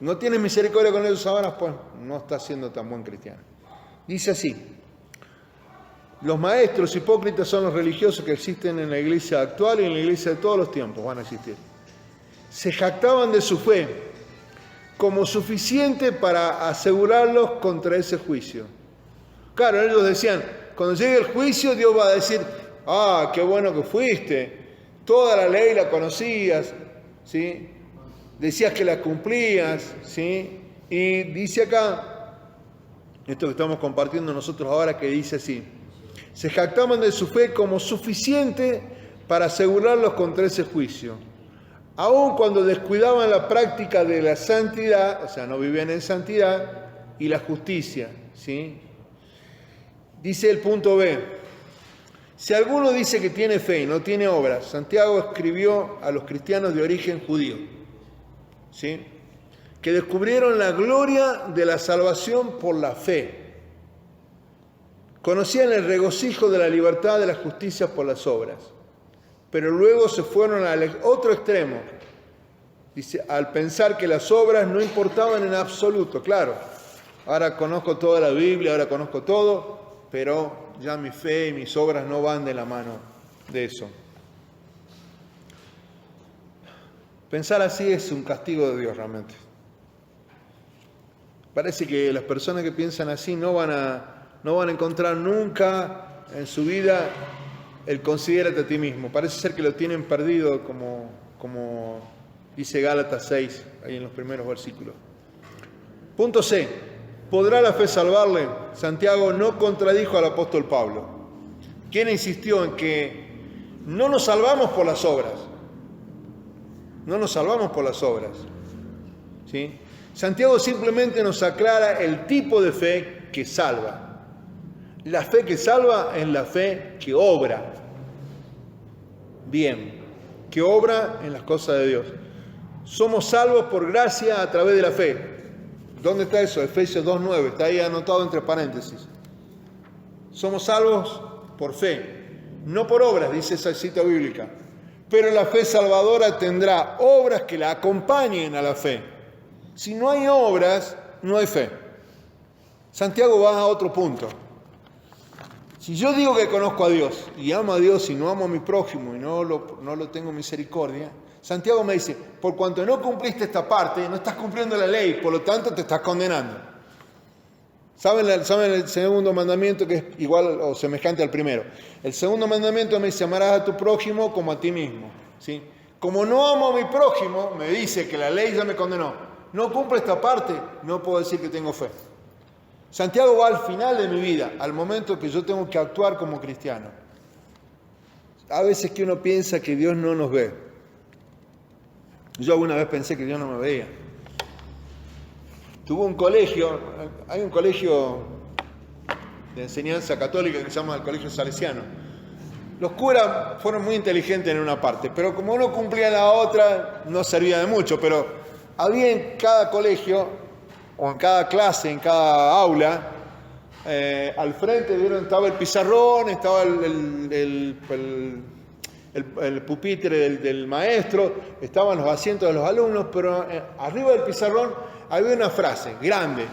No tienes misericordia con ellos ahora, pues no estás siendo tan buen cristiano. Dice así, los maestros hipócritas son los religiosos que existen en la iglesia actual y en la iglesia de todos los tiempos, van a existir. Se jactaban de su fe como suficiente para asegurarlos contra ese juicio. Claro, ellos decían, cuando llegue el juicio Dios va a decir, ah, qué bueno que fuiste, toda la ley la conocías, ¿sí? Decías que la cumplías, ¿sí? Y dice acá, esto que estamos compartiendo nosotros ahora, que dice así, se jactaban de su fe como suficiente para asegurarlos contra ese juicio. aun cuando descuidaban la práctica de la santidad, o sea, no vivían en santidad, y la justicia, ¿sí? Dice el punto B, si alguno dice que tiene fe y no tiene obras, Santiago escribió a los cristianos de origen judío, ¿sí?, que descubrieron la gloria de la salvación por la fe. Conocían el regocijo de la libertad de la justicia por las obras, pero luego se fueron al otro extremo, dice, al pensar que las obras no importaban en absoluto. Claro, ahora conozco toda la Biblia, ahora conozco todo, pero ya mi fe y mis obras no van de la mano de eso. Pensar así es un castigo de Dios realmente. Parece que las personas que piensan así no van a encontrar nunca en su vida el considérate a ti mismo. Parece ser que lo tienen perdido, como dice Gálatas 6, ahí en los primeros versículos. Punto C. ¿Podrá la fe salvarle? Santiago no contradijo al apóstol Pablo, quien insistió en que no nos salvamos por las obras. No nos salvamos por las obras, ¿sí? Santiago simplemente nos aclara el tipo de fe que salva. La fe que salva es la fe que obra bien, que obra en las cosas de Dios. Somos salvos por gracia a través de la fe. ¿Dónde está eso? Efesios 2:9, está ahí anotado entre paréntesis. Somos salvos por fe, no por obras, dice esa cita bíblica. Pero la fe salvadora tendrá obras que la acompañen a la fe. Si no hay obras, no hay fe. Santiago va a otro punto. Si yo digo que conozco a Dios y amo a Dios y no amo a mi prójimo y no lo tengo misericordia, Santiago me dice, por cuanto no cumpliste esta parte, no estás cumpliendo la ley, por lo tanto te estás condenando. ¿Saben el segundo mandamiento, que es igual o semejante al primero? El segundo mandamiento me dice, amarás a tu prójimo como a ti mismo, ¿sí? Como no amo a mi prójimo, me dice que la ley ya me condenó. No cumple esta parte, no puedo decir que tengo fe. Santiago va al final de mi vida, al momento que yo tengo que actuar como cristiano. A veces que uno piensa que Dios no nos ve. Yo alguna vez pensé que Dios no me veía. Hay un colegio de enseñanza católica que se llama el Colegio Salesiano. Los curas fueron muy inteligentes en una parte, pero como no cumplían la otra, no servía de mucho. Pero había en cada colegio, o en cada clase, en cada aula, al frente estaba el pizarrón, estaba el pupitre del maestro, estaban los asientos de los alumnos, pero arriba del pizarrón había una frase grande,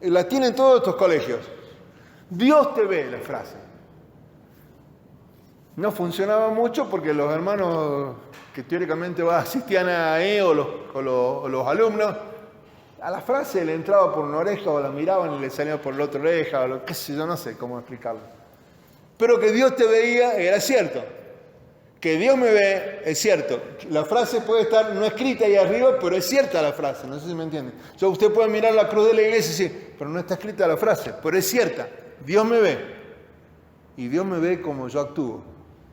la tienen todos estos colegios. Dios te ve, la frase. No funcionaba mucho porque los hermanos que teóricamente asistían ahí o los alumnos, a la frase le entraba por una oreja o la miraban y le salía por la otra oreja, o qué sé yo, no sé cómo explicarlo. Pero que Dios te veía era cierto. Que Dios me ve es cierto. La frase puede estar no escrita ahí arriba, pero es cierta la frase, no sé si me entienden. Usted puede mirar la cruz de la iglesia y decir, pero no está escrita la frase, pero es cierta. Dios me ve. Y Dios me ve como yo actúo.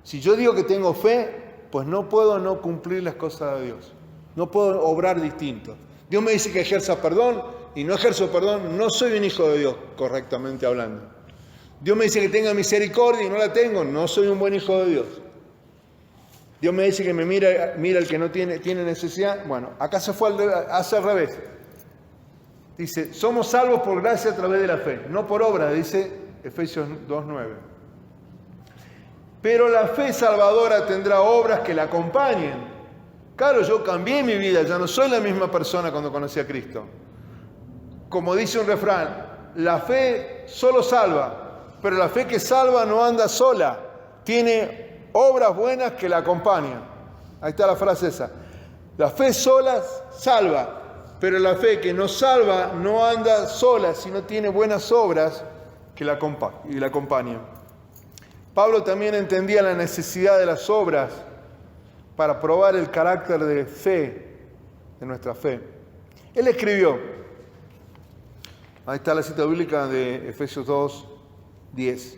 Si yo digo que tengo fe, pues no puedo no cumplir las cosas de Dios. No puedo obrar distinto. Dios me dice que ejerza perdón y no ejerzo perdón, no soy un hijo de Dios, correctamente hablando. Dios me dice que tenga misericordia y no la tengo, no soy un buen hijo de Dios. Dios me dice que me mira el que no tiene necesidad. Bueno, acá se fue hace al revés. Dice, somos salvos por gracia a través de la fe, no por obra, dice Efesios 2:9. Pero la fe salvadora tendrá obras que la acompañen. Claro, yo cambié mi vida, ya no soy la misma persona cuando conocí a Cristo. Como dice un refrán, la fe solo salva, pero la fe que salva no anda sola, tiene obras buenas que la acompañan. Ahí está la frase esa. La fe sola salva, pero la fe que no salva no anda sola, sino tiene buenas obras que la acompañan. Pablo también entendía la necesidad de las obras para probar el carácter de fe, de nuestra fe. Él escribió, ahí está la cita bíblica de Efesios 2:10.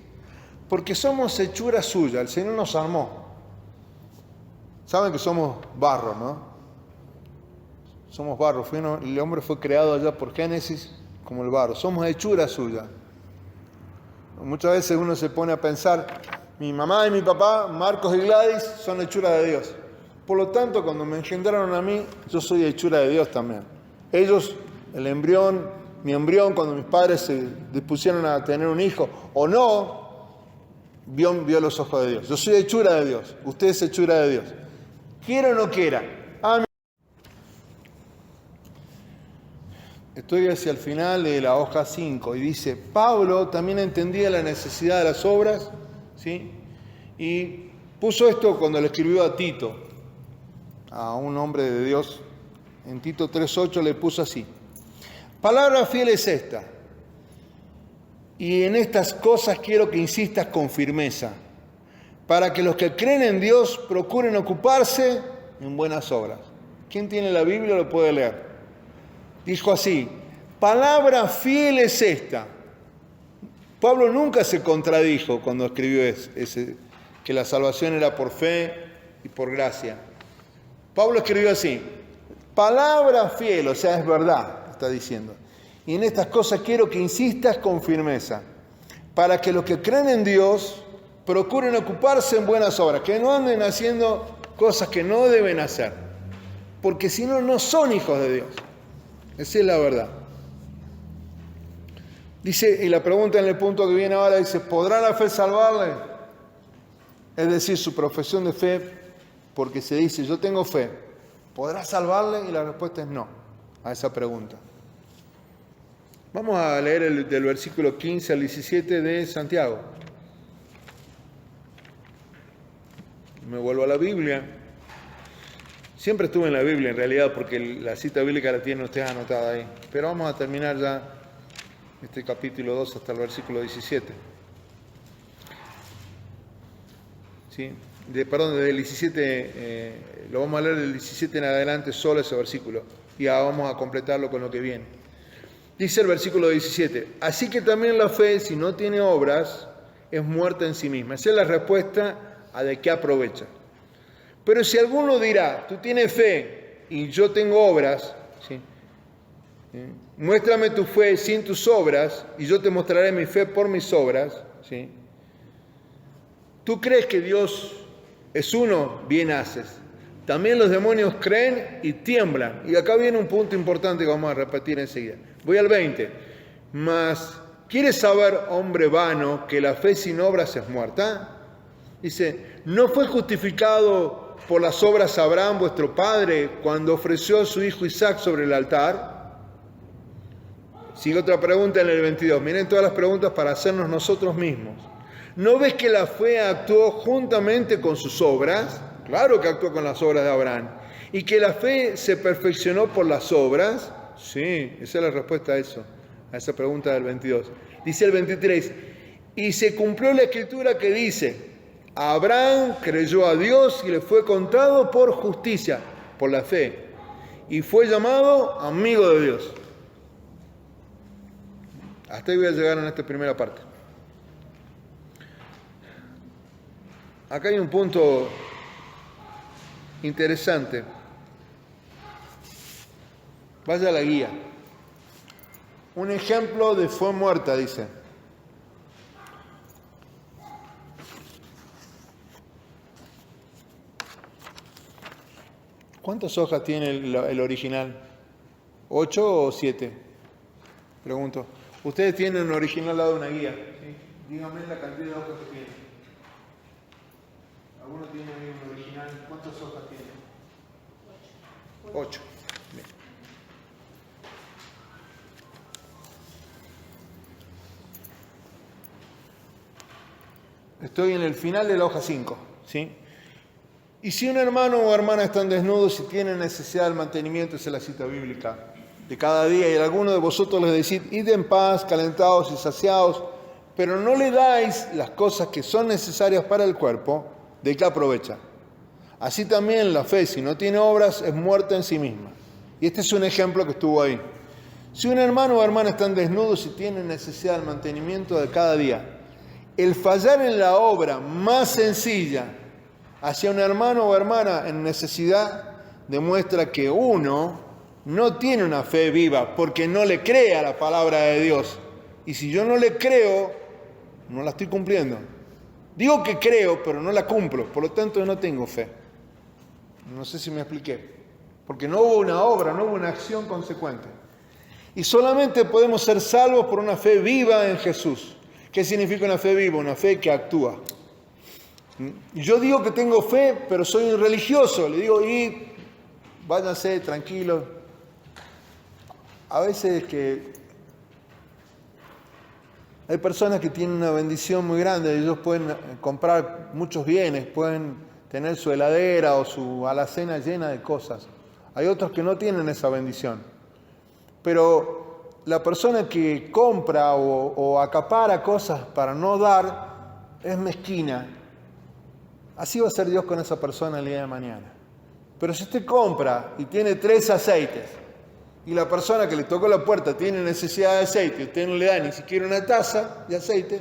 Porque somos hechura suya, el Señor nos armó. Saben que somos barro, ¿no? Somos barro. El hombre fue creado allá por Génesis como el barro. Somos hechura suya. Muchas veces uno se pone a pensar, mi mamá y mi papá, Marcos y Gladys, son hechura de Dios. Por lo tanto, cuando me engendraron a mí, yo soy hechura de Dios también. Ellos, el embrión, mi embrión, cuando mis padres se dispusieron a tener un hijo o no, vio los ojos de Dios. Yo soy hechura de Dios, usted es hechura de Dios. Quiera o no quiera. Estoy hacia el final de la hoja 5 y dice, Pablo también entendía la necesidad de las obras, ¿sí? Y puso esto cuando le escribió a Tito, a un hombre de Dios. En Tito 3:8 le puso así: palabra fiel es esta, y en estas cosas quiero que insistas con firmeza, para que los que creen en Dios procuren ocuparse en buenas obras. ¿Quién tiene la Biblia lo puede leer? Dijo así, palabra fiel es esta. Pablo nunca se contradijo cuando escribió que la salvación era por fe y por gracia. Pablo escribió así, palabra fiel, o sea, es verdad, está diciendo. Y en estas cosas quiero que insistas con firmeza, para que los que creen en Dios procuren ocuparse en buenas obras, que no anden haciendo cosas que no deben hacer, porque si no, no son hijos de Dios. Esa es la verdad. Dice, y la pregunta en el punto que viene ahora dice, ¿podrá la fe salvarle? Es decir, su profesión de fe, porque se dice, yo tengo fe, ¿podrá salvarle? Y la respuesta es no, a esa pregunta. Vamos a leer del versículo 15 al 17 de Santiago. Me vuelvo a la Biblia. Siempre estuve en la Biblia en realidad, porque la cita bíblica la tienen ustedes anotada ahí. Pero vamos a terminar ya este capítulo 2 hasta el versículo 17. ¿Sí? Desde el 17, lo vamos a leer del 17 en adelante, solo ese versículo. Y ya vamos a completarlo con lo que viene. Dice el versículo 17, así que también la fe, si no tiene obras, es muerta en sí misma. Esa es la respuesta a de qué aprovecha. Pero si alguno dirá, tú tienes fe y yo tengo obras, ¿sí? Muéstrame tu fe sin tus obras y yo te mostraré mi fe por mis obras. ¿Sí? ¿Tú crees que Dios es uno? Bien haces. También los demonios creen y tiemblan. Y acá viene un punto importante que vamos a repetir enseguida. Voy al 20. Mas, ¿quieres saber, hombre vano, que la fe sin obras es muerta? Dice, ¿no fue justificado por las obras Abraham, vuestro padre, cuando ofreció a su hijo Isaac sobre el altar? Sigue otra pregunta en el 22. Miren todas las preguntas para hacernos nosotros mismos. ¿No ves que la fe actuó juntamente con sus obras? Claro que actuó con las obras de Abraham. ¿Y que la fe se perfeccionó por las obras? Sí, esa es la respuesta a eso, a esa pregunta del 22. Dice el 23, y se cumplió la escritura que dice, Abraham creyó a Dios y le fue contado por justicia, por la fe, y fue llamado amigo de Dios. Hasta ahí voy a llegar en esta primera parte. Acá hay un punto interesante. Vaya a la guía. Un ejemplo de fe muerta, dice. ¿Cuántas hojas tiene el original? ¿8 o 7? Pregunto. Ustedes tienen un original al lado de una guía. ¿Sí? Díganme la cantidad de hojas que tienen. ¿Alguno tiene un original? ¿Cuántas hojas tiene? 8. Bien. Estoy en el final de la hoja 5. ¿Sí? Y si un hermano o hermana están desnudos y tienen necesidad del mantenimiento, esa es la cita bíblica de cada día, y alguno de vosotros les decís, id en paz, calentados y saciados, pero no le dais las cosas que son necesarias para el cuerpo, ¿de qué aprovecha? Así también la fe, si no tiene obras, es muerta en sí misma. Y este es un ejemplo que estuvo ahí. Si un hermano o hermana están desnudos y tienen necesidad del mantenimiento de cada día, el fallar en la obra más sencilla hacia un hermano o hermana en necesidad demuestra que uno no tiene una fe viva porque no le cree a la palabra de Dios. Y si yo no le creo, no la estoy cumpliendo. Digo que creo, pero no la cumplo. Por lo tanto, no tengo fe. No sé si me expliqué. Porque no hubo una obra, no hubo una acción consecuente. Y solamente podemos ser salvos por una fe viva en Jesús. ¿Qué significa una fe viva? Una fe que actúa. Yo digo que tengo fe, pero soy un religioso. Le digo, y váyanse tranquilos. A veces que hay personas que tienen una bendición muy grande. Ellos pueden comprar muchos bienes, pueden tener su heladera o su alacena llena de cosas. Hay otros que no tienen esa bendición. Pero la persona que compra o acapara cosas para no dar es mezquina. Así va a ser Dios con esa persona el día de mañana. Pero si usted compra y tiene 3 aceites y la persona que le tocó la puerta tiene necesidad de aceite y usted no le da ni siquiera una taza de aceite,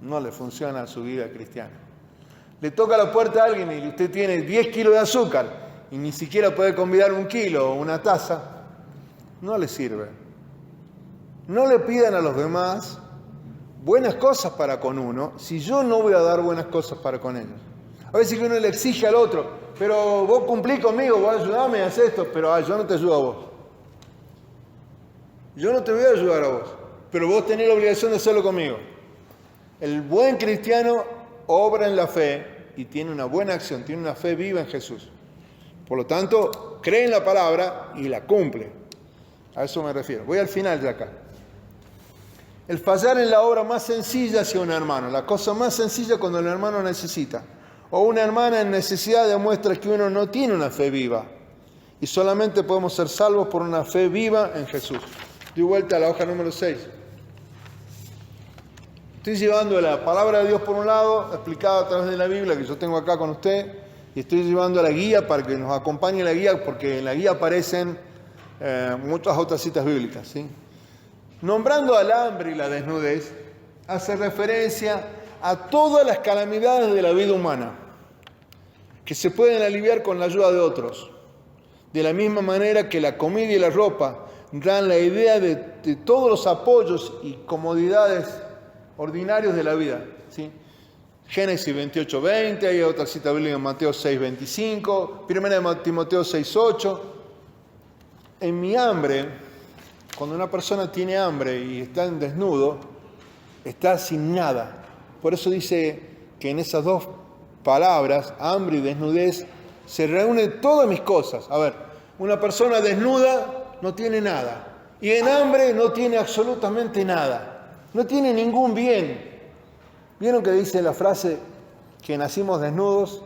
no le funciona su vida cristiana. Le toca la puerta a alguien y usted tiene 10 kilos de azúcar y ni siquiera puede convidar 1 kilo o una taza, no le sirve. No le pidan a los demás buenas cosas para con uno si yo no voy a dar buenas cosas para con ellos. A veces que uno le exige al otro, pero vos cumplí conmigo, vos ayudame a hacer esto, pero yo no te ayudo a vos. Yo no te voy a ayudar a vos, pero vos tenés la obligación de hacerlo conmigo. El buen cristiano obra en la fe y tiene una buena acción, tiene una fe viva en Jesús. Por lo tanto, cree en la palabra y la cumple. A eso me refiero. Voy al final de acá. El fallar en la obra más sencilla hacia un hermano, la cosa más sencilla cuando el hermano necesita. O una hermana en necesidad demuestra que uno no tiene una fe viva. Y solamente podemos ser salvos por una fe viva en Jesús. Doy vuelta a la hoja número 6. Estoy llevando la palabra de Dios por un lado, explicada a través de la Biblia que yo tengo acá con usted, y estoy llevando la guía para que nos acompañe la guía, porque en la guía aparecen muchas otras citas bíblicas, ¿sí? Nombrando al hambre y la desnudez, hace referencia a todas las calamidades de la vida humana, que se pueden aliviar con la ayuda de otros. De la misma manera que la comida y la ropa dan la idea de todos los apoyos y comodidades ordinarios de la vida, ¿sí? Génesis 28:20, hay otra cita bíblica en Mateo 6:25, 1 Timoteo 6:8. En mi hambre, cuando una persona tiene hambre y está en desnudo, está sin nada. Por eso dice que en esas dos palabras, hambre y desnudez, se reúnen todas mis cosas. A ver, una persona desnuda no tiene nada. Y en hambre no tiene absolutamente nada. No tiene ningún bien. ¿Vieron que dice la frase que nacimos desnudos?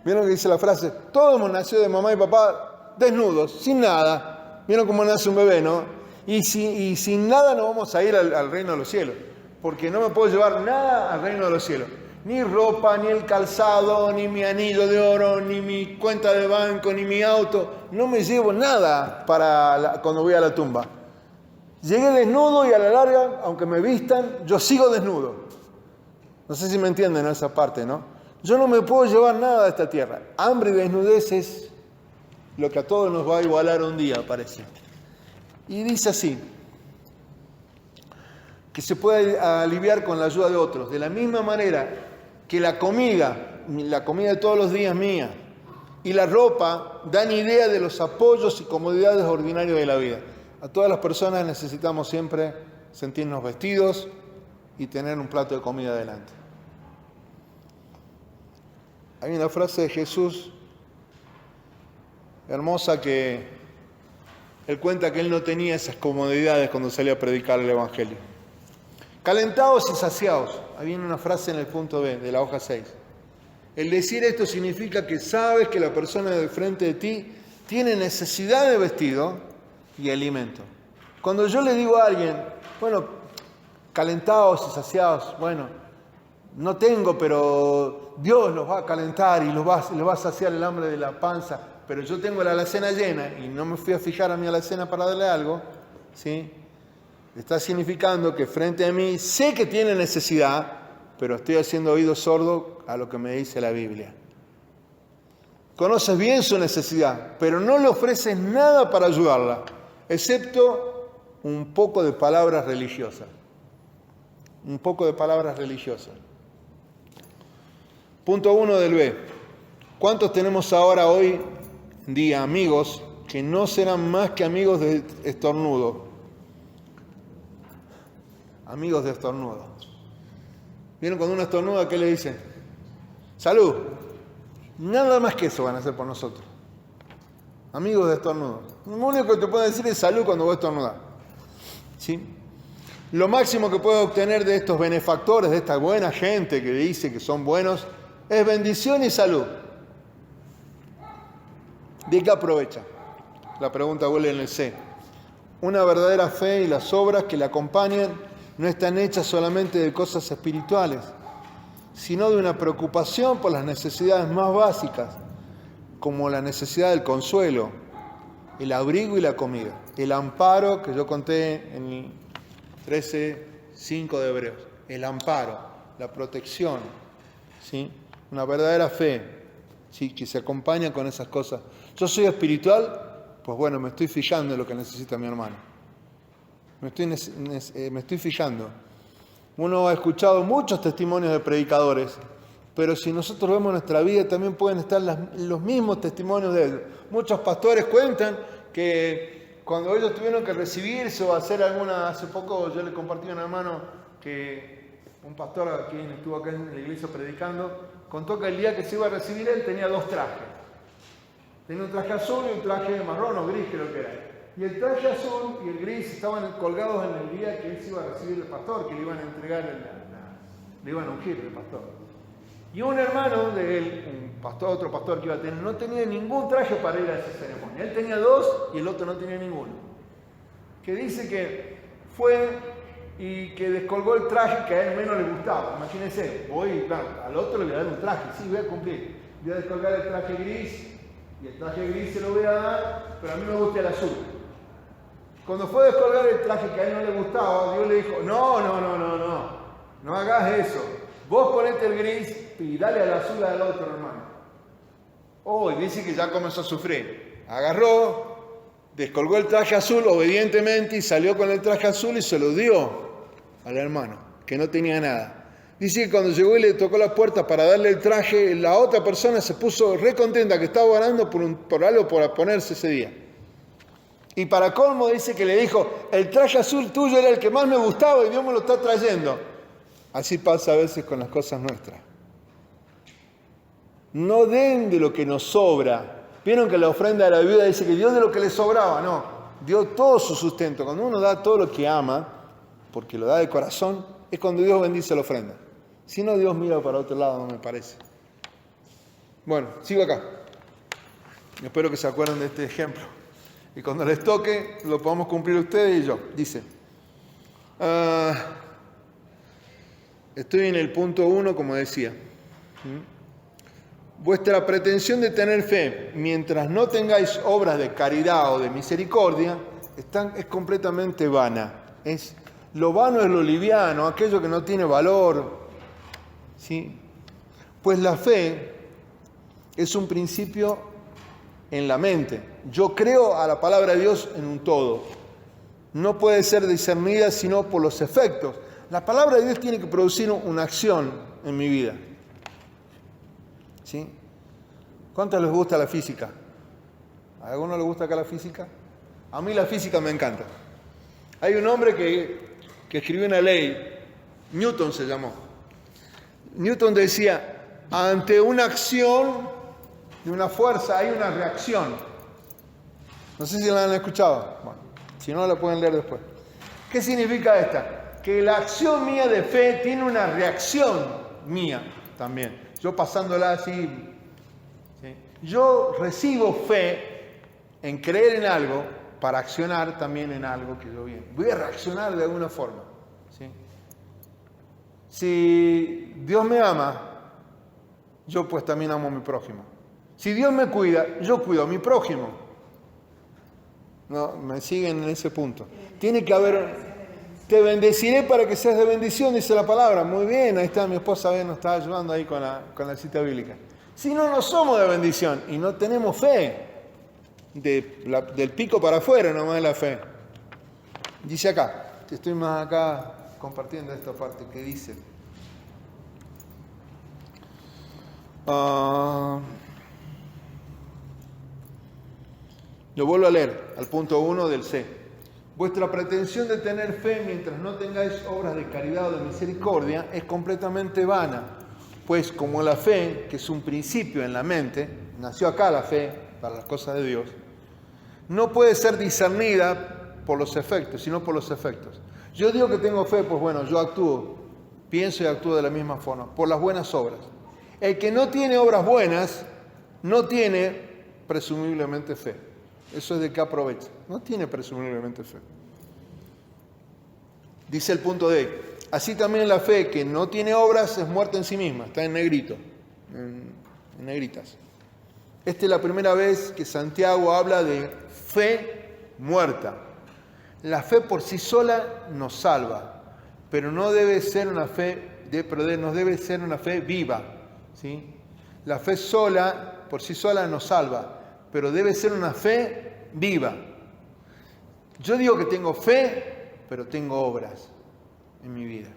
¿Vieron que dice la frase? Todos hemos nacido de mamá y papá desnudos, sin nada. ¿Vieron cómo nace un bebé, no? Y sin nada no vamos a ir al reino de los cielos. Porque no me puedo llevar nada al reino de los cielos. Ni ropa, ni el calzado, ni mi anillo de oro, ni mi cuenta de banco, ni mi auto. No me llevo nada para cuando voy a la tumba. Llegué desnudo y a la larga, aunque me vistan, yo sigo desnudo. No sé si me entienden esa parte, ¿no? Yo no me puedo llevar nada de esta tierra. Hambre y desnudez es lo que a todos nos va a igualar un día, parece. Y dice así, que se puede aliviar con la ayuda de otros. De la misma manera que la comida de todos los días mía, y la ropa dan idea de los apoyos y comodidades ordinarios de la vida. A todas las personas necesitamos siempre sentirnos vestidos y tener un plato de comida delante. Hay una frase de Jesús hermosa que él cuenta que él no tenía esas comodidades cuando salía a predicar el Evangelio. Calentados y saciados. Ahí viene una frase en el punto B de la hoja 6. El decir esto significa que sabes que la persona de frente de ti tiene necesidad de vestido y alimento. Cuando yo le digo a alguien, bueno, calentados y saciados, bueno, no tengo, pero Dios los va a calentar y los va a saciar el hambre de la panza, pero yo tengo la alacena llena y no me fui a fijar a mi alacena para darle algo, ¿sí? Está significando que frente a mí sé que tiene necesidad, pero estoy haciendo oído sordo a lo que me dice la Biblia. Conoces bien su necesidad, pero no le ofreces nada para ayudarla, excepto un poco de palabras religiosas. Un poco de palabras religiosas. Punto 1 del B. ¿Cuántos tenemos ahora hoy día amigos que no serán más que amigos de estornudo? Amigos de estornudo. ¿Vieron cuando uno estornuda qué le dicen? ¡Salud! Nada más que eso van a hacer por nosotros. Amigos de estornudo. Lo único que te pueden decir es salud cuando vos estornudás. ¿Sí? Lo máximo que puedes obtener de estos benefactores, de esta buena gente que dice que son buenos, es bendición y salud. ¿De qué aprovecha? La pregunta vuelve en el C. Una verdadera fe y las obras que la acompañan no están hechas solamente de cosas espirituales, sino de una preocupación por las necesidades más básicas, como la necesidad del consuelo, el abrigo y la comida, el amparo que yo conté en el 13:5 de Hebreos, el amparo, la protección, ¿sí? Una verdadera fe, ¿sí? Que se acompaña con esas cosas. Yo soy espiritual, pues bueno, me estoy fijando en lo que necesita mi hermano. Me estoy fijando. Uno ha escuchado muchos testimonios de predicadores, pero si nosotros vemos nuestra vida también pueden estar los mismos testimonios de ellos. Muchos pastores cuentan que cuando ellos tuvieron que recibirse o hacer alguna... Hace poco yo le compartí a un hermano que un pastor quien estuvo acá en la iglesia predicando, contó que el día que se iba a recibir él tenía 2 trajes. Tenía un traje azul y un traje marrón o gris creo que era. Y el traje azul y el gris estaban colgados en el día que él se iba a recibir el pastor, que le iban a entregar, le iban a ungir el pastor. Y un hermano de él, otro pastor que iba a tener, no tenía ningún traje para ir a esa ceremonia. Él tenía 2 y el otro no tenía ninguno. Que dice que fue y que descolgó el traje que a él menos le gustaba. Imagínense, claro, al otro le voy a dar un traje, sí, voy a cumplir. Voy a descolgar el traje gris y el traje gris se lo voy a dar, pero a mí me gusta el azul. Cuando fue a descolgar el traje que a él no le gustaba, Dios le dijo, no hagas eso. Vos ponete el gris y dale al azul al otro hermano. Y dice que ya comenzó a sufrir. Agarró, descolgó el traje azul obedientemente y salió con el traje azul y se lo dio al hermano, que no tenía nada. Dice que cuando llegó y le tocó la puerta para darle el traje, la otra persona se puso re contenta que estaba orando por algo por ponerse ese día. Y para colmo dice que le dijo, el traje azul tuyo era el que más me gustaba y Dios me lo está trayendo. Así pasa a veces con las cosas nuestras. No den de lo que nos sobra. Vieron que la ofrenda de la viuda dice que dio de lo que le sobraba. No, dio todo su sustento. Cuando uno da todo lo que ama, porque lo da de corazón, es cuando Dios bendice la ofrenda. Si no, Dios mira para otro lado, no me parece. Bueno, sigo acá. Espero que se acuerden de este ejemplo. Y cuando les toque, lo podamos cumplir ustedes y yo. Dice, estoy en el punto 1, como decía. Vuestra pretensión de tener fe, mientras no tengáis obras de caridad o de misericordia, es completamente vana. Lo vano es lo liviano, aquello que no tiene valor. ¿Sí? Pues la fe es un principio en la mente. Yo creo a la palabra de Dios en un todo. No puede ser discernida sino por los efectos. La palabra de Dios tiene que producir una acción en mi vida. ¿Sí? ¿Cuántos les gusta la física? ¿A alguno le gusta acá la física? A mí la física me encanta. Hay un hombre que escribió una ley, Newton se llamó. Newton decía, ante una acción de una fuerza hay una reacción. No sé si la han escuchado. Bueno, si no la pueden leer después. ¿Qué significa esta? Que la acción mía de fe tiene una reacción mía también. Yo pasándola así, ¿sí? Yo recibo fe en creer en algo para accionar también en algo que yo vi. Voy a reaccionar de alguna forma. ¿Sí? Si Dios me ama, yo pues también amo a mi prójimo. Si Dios me cuida, yo cuido a mi prójimo. No, me siguen en ese punto. Tiene que haber... Te bendeciré para que seas de bendición, dice la palabra. Muy bien, ahí está mi esposa, nos está ayudando ahí con la cita bíblica. Si no, no somos de bendición y no tenemos fe. Del pico para afuera nomás la fe. Dice acá, estoy más acá compartiendo esta parte que dice. Lo vuelvo a leer, al punto 1 del C. Vuestra pretensión de tener fe mientras no tengáis obras de caridad o de misericordia es completamente vana, pues como la fe, que es un principio en la mente, nació acá la fe para las cosas de Dios, no puede ser discernida por los efectos, sino por los efectos. Yo digo que tengo fe, pues bueno, yo actúo, pienso y actúo de la misma forma, por las buenas obras. El que no tiene obras buenas, no tiene presumiblemente fe. Eso es de qué aprovecha. No tiene presumiblemente fe. Dice el punto D. Así también la fe que no tiene obras es muerta en sí misma. Está en negrito, en negritas. Esta es la primera vez que Santiago habla de fe muerta. La fe por sí sola nos salva, pero no debe ser una fe viva, ¿sí? La fe sola, por sí sola nos salva, pero debe ser una fe viva. Yo digo que tengo fe, pero tengo obras en mi vida.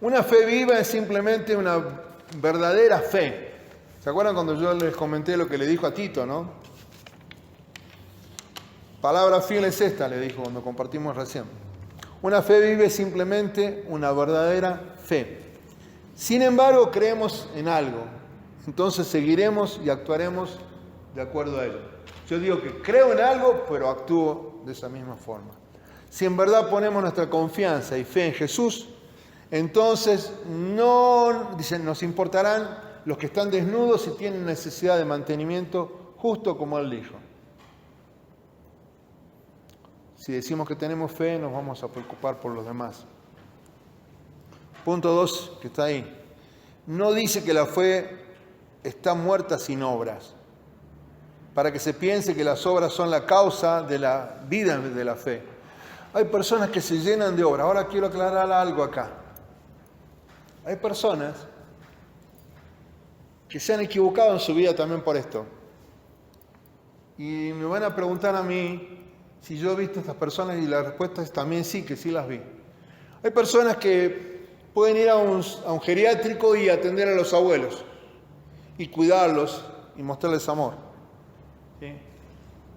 Una fe viva es simplemente una verdadera fe. ¿Se acuerdan cuando yo les comenté lo que le dijo a Tito, no? Palabra fiel es esta, le dijo cuando compartimos recién. Una fe viva es simplemente una verdadera fe. Sin embargo, creemos en algo. Entonces seguiremos y actuaremos de acuerdo a ello. Yo digo que creo en algo, pero actúo de esa misma forma. Si en verdad ponemos nuestra confianza y fe en Jesús, entonces nos importarán los que están desnudos y tienen necesidad de mantenimiento, justo como Él dijo. Si decimos que tenemos fe, nos vamos a preocupar por los demás. Punto 2, que está ahí. No dice que la fe está muerta sin obras, para que se piense que las obras son la causa de la vida de la fe. Hay personas que se llenan de obras. Ahora quiero aclarar algo acá. Hay personas que se han equivocado en su vida también por esto. Y me van a preguntar a mí si yo he visto a estas personas, y la respuesta es también sí, que sí las vi. Hay personas que pueden ir a un geriátrico y atender a los abuelos y cuidarlos y mostrarles amor. ¿Sí?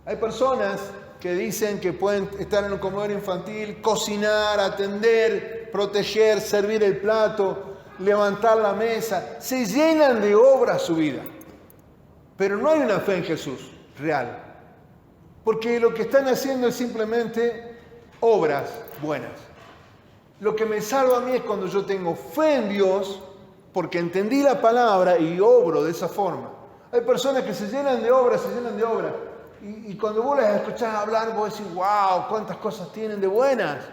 Hay personas que dicen que pueden estar en un comedor infantil, cocinar, atender, proteger, servir el plato, levantar la mesa. Se llenan de obras su vida. Pero no hay una fe en Jesús real. Porque lo que están haciendo es simplemente obras buenas. Lo que me salva a mí es cuando yo tengo fe en Dios, porque entendí la palabra y obro de esa forma. Hay personas que se llenan de obras, y cuando vos las escuchás hablar, vos decís, wow, cuántas cosas tienen de buenas.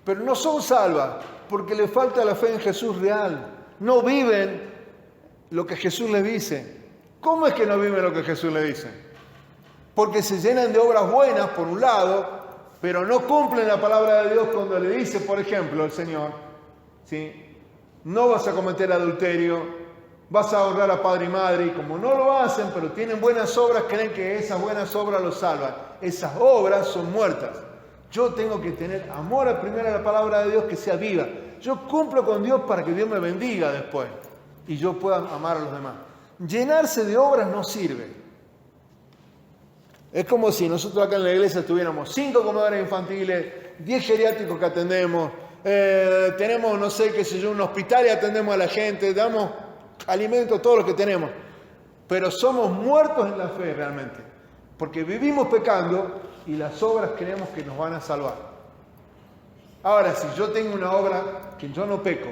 Pero no son salvas, porque le falta la fe en Jesús real. No viven lo que Jesús les dice. ¿Cómo es que no viven lo que Jesús les dice? Porque se llenan de obras buenas, por un lado, pero no cumplen la palabra de Dios cuando le dice, por ejemplo, el Señor, ¿sí? No vas a cometer adulterio, vas a honrar a padre y madre, y como no lo hacen, pero tienen buenas obras, creen que esas buenas obras los salvan. Esas obras son muertas. Yo tengo que tener amor primero a la palabra de Dios, que sea viva. Yo cumplo con Dios para que Dios me bendiga después y yo pueda amar a los demás. Llenarse de obras no sirve. Es como si nosotros acá en la iglesia tuviéramos 5 comedores infantiles, 10 geriátricos que atendemos, tenemos, no sé, qué sé yo, un hospital y atendemos a la gente, damos alimento, todo lo que tenemos. Pero somos muertos en la fe realmente, porque vivimos pecando y las obras creemos que nos van a salvar. Ahora, si yo tengo una obra que yo no peco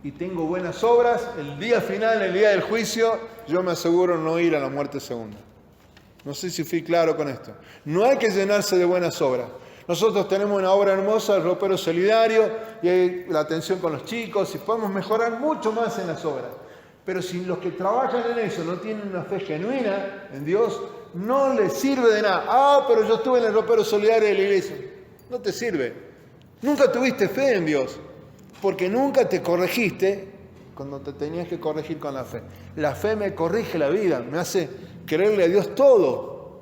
y tengo buenas obras, el día final, el día del juicio, yo me aseguro no ir a la muerte segunda. No sé si fui claro con esto. No hay que llenarse de buenas obras. Nosotros tenemos una obra hermosa, el ropero solidario, y hay la atención con los chicos, y podemos mejorar mucho más en las obras. Pero si los que trabajan en eso no tienen una fe genuina en Dios, no les sirve de nada. Ah, pero yo estuve en el ropero solidario de la iglesia. No te sirve. Nunca tuviste fe en Dios, porque nunca te corregiste cuando te tenías que corregir con la fe. La fe me corrige la vida, me hace creerle a Dios todo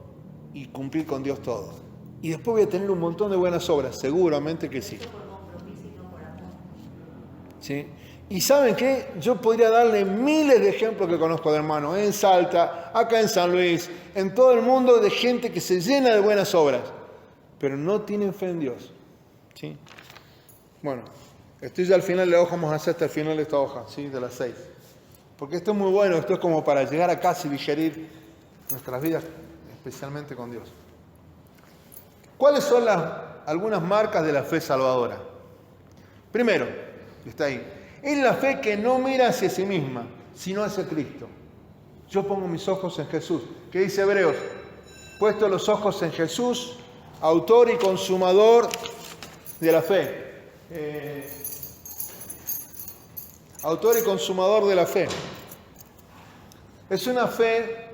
y cumplir con Dios todo. Y después voy a tener un montón de buenas obras, seguramente que sí. ¿Sí? Y ¿saben qué? Yo podría darle miles de ejemplos que conozco de hermanos, en Salta, acá en San Luis, en todo el mundo, de gente que se llena de buenas obras, pero no tienen fe en Dios. ¿Sí? Bueno, estoy ya al final de la hoja, vamos a hacer hasta el final de esta hoja, ¿sí? De las 6. Porque esto es muy bueno, esto es como para llegar a casa y digerir nuestras vidas, especialmente con Dios. ¿Cuáles son algunas marcas de la fe salvadora? Primero, está ahí, es la fe que no mira hacia sí misma, sino hacia Cristo. Yo pongo mis ojos en Jesús. ¿Qué dice Hebreos? Puesto los ojos en Jesús, autor y consumador de la fe. Autor y consumador de la fe. Es una fe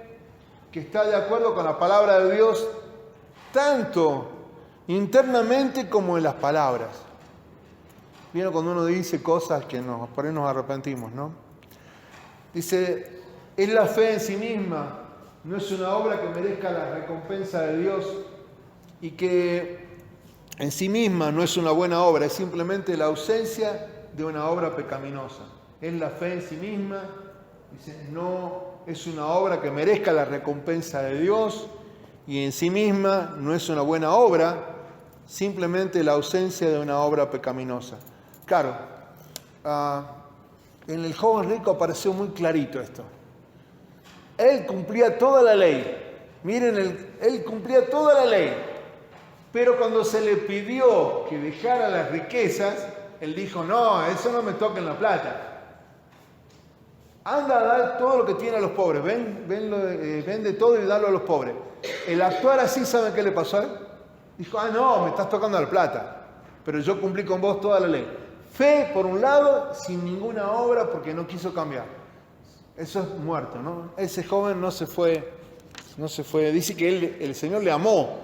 que está de acuerdo con la palabra de Dios, tanto internamente como en las palabras. ¿Vieron cuando uno dice cosas que por ahí nos arrepentimos, no? Dice, es la fe en sí misma, no es una obra que merezca la recompensa de Dios y que en sí misma no es una buena obra, es simplemente la ausencia de una obra pecaminosa. Es la fe en sí misma, dice, no es una obra que merezca la recompensa de Dios y en sí misma no es una buena obra, simplemente la ausencia de una obra pecaminosa. Claro, en el joven rico apareció muy clarito esto. Él cumplía toda la ley. Miren, él cumplía toda la ley. Pero cuando se le pidió que dejara las riquezas, él dijo, no, eso no me toca en la plata. Anda a dar todo lo que tiene a los pobres. Vende todo y dalo a los pobres. El actuar así, ¿saben qué le pasó a él? Dijo, no, me estás tocando la plata. Pero yo cumplí con vos toda la ley. Fe, por un lado, sin ninguna obra porque no quiso cambiar. Eso es muerto, ¿no? Ese joven no se fue. Dice que el Señor le amó.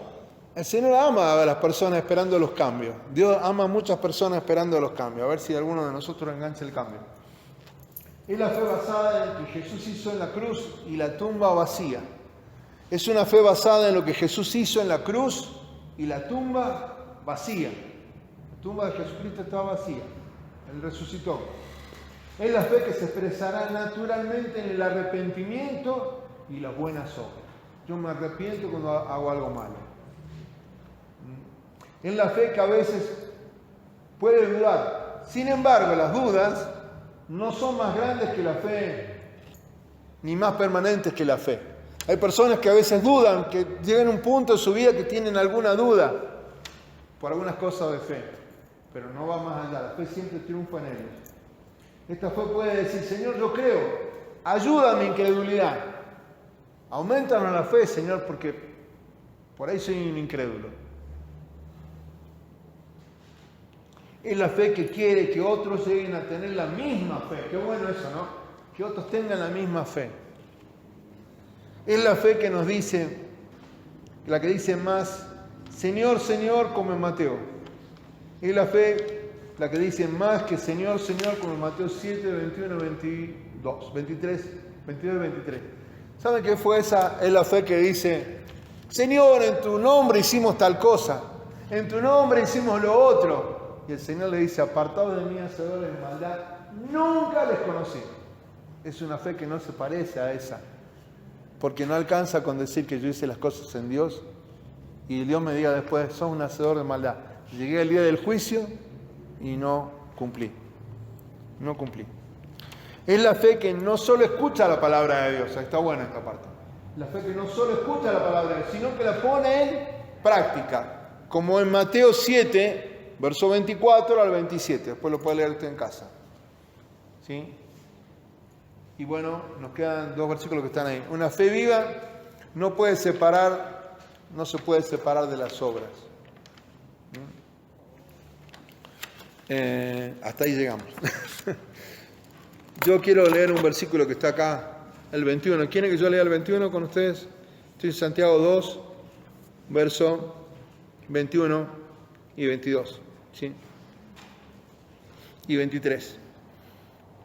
El Señor ama a las personas esperando los cambios. Dios ama a muchas personas esperando los cambios. A ver si alguno de nosotros engancha el cambio. Es la fe basada en lo que Jesús hizo en la cruz y la tumba vacía. Es una fe basada en lo que Jesús hizo en la cruz y la tumba vacía. La tumba de Jesucristo estaba vacía. Él resucitó. Es la fe que se expresará naturalmente en el arrepentimiento y las buenas obras. Yo me arrepiento cuando hago algo malo. Es la fe que a veces puede dudar. Sin embargo, las dudas no son más grandes que la fe, ni más permanentes que la fe. Hay personas que a veces dudan, que llegan a un punto de su vida que tienen alguna duda por algunas cosas de fe, pero no va más allá. La fe siempre triunfa en ellos. Esta fe puede decir, Señor, yo creo, ayuda a mi incredulidad. Aumentanos la fe, Señor, porque por ahí soy un incrédulo. Es la fe que quiere que otros lleguen a tener la misma fe. Qué bueno eso, ¿no? Que otros tengan la misma fe. Es la fe que nos dice, la que dice más, Señor, Señor, como en Mateo. Es la fe la que dice más que Señor, Señor, como en Mateo 7, 21, 22, 23, 22 y 23. ¿Saben qué fue esa? Es la fe que dice, Señor, en tu nombre hicimos tal cosa, en tu nombre hicimos lo otro. Y el Señor le dice, apartados de mí, hacedores de maldad, nunca les conocí. Es una fe que no se parece a esa, porque no alcanza con decir que yo hice las cosas en Dios y Dios me diga después, sos un hacedor de maldad. Llegué el día del juicio y no cumplí. No cumplí. Es la fe que no solo escucha la palabra de Dios, está buena esta parte. La fe que no solo escucha la palabra de Dios, sino que la pone en práctica, como en Mateo 7, verso 24 al 27, después lo puede leer usted en casa. ¿Sí? Y bueno, nos quedan dos versículos que están ahí. Una fe viva no se puede separar de las obras. Hasta ahí llegamos. Yo quiero leer un versículo que está acá, el 21. ¿Quieren que yo lea el 21 con ustedes? Estoy en Santiago 2, verso 21 y 22. ¿Sí? Y 23.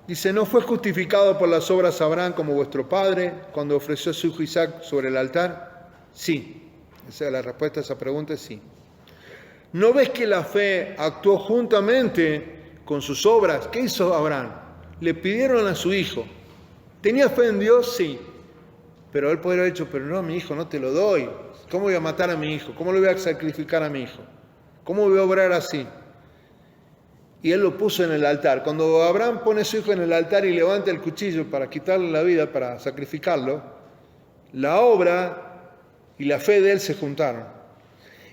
Dice, ¿no fue justificado por las obras Abraham como vuestro padre cuando ofreció a su hijo Isaac sobre el altar? Sí. Esa es la respuesta a esa pregunta, es sí. ¿No ves que la fe actuó juntamente con sus obras? ¿Qué hizo Abraham? Le pidieron a su hijo. ¿Tenía fe en Dios? Sí. Pero él podría haber dicho, pero no, mi hijo, no te lo doy. ¿Cómo voy a matar a mi hijo? ¿Cómo le voy a sacrificar a mi hijo? ¿Cómo voy a obrar así? Y él lo puso en el altar. Cuando Abraham pone a su hijo en el altar y levanta el cuchillo para quitarle la vida, para sacrificarlo, la obra y la fe de él se juntaron.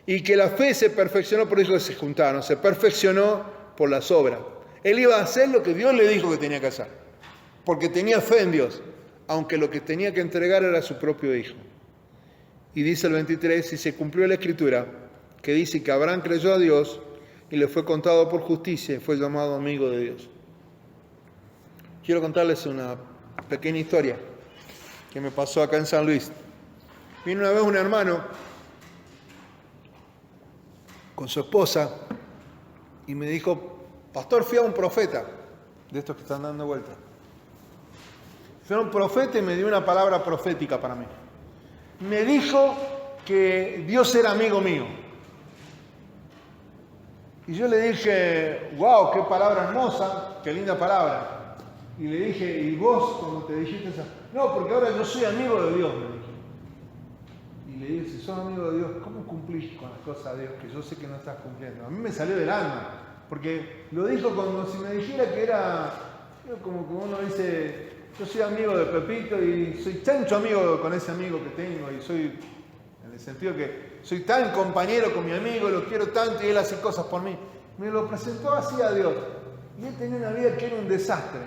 Y que la fe se perfeccionó por eso que se juntaron, se perfeccionó por las obras. Él iba a hacer lo que Dios le dijo que tenía que hacer, porque tenía fe en Dios, aunque lo que tenía que entregar era su propio hijo. Y dice el 23, y se cumplió la escritura, que dice que Abraham creyó a Dios y le fue contado por justicia y fue llamado amigo de Dios. Quiero contarles una pequeña historia que me pasó acá en San Luis. Vino una vez un hermano con su esposa y me dijo, pastor, fui a un profeta, de estos que están dando vueltas. Fui a un profeta y me dio una palabra profética para mí. Me dijo que Dios era amigo mío. Y yo le dije, wow, qué palabra hermosa, qué linda palabra. Y le dije, ¿y vos cuando te dijiste esa? No, porque ahora yo soy amigo de Dios, me dije. Y le dije, si sos amigo de Dios, ¿cómo cumplís con las cosas de Dios que yo sé que no estás cumpliendo? A mí me salió del alma, porque lo dijo como si me dijera que era, como uno dice, yo soy amigo de Pepito y soy tanto amigo con ese amigo que tengo y soy, en el sentido que soy tan compañero con mi amigo, lo quiero tanto y él hace cosas por mí. Me lo presentó así a Dios. Y él tenía una vida que era un desastre.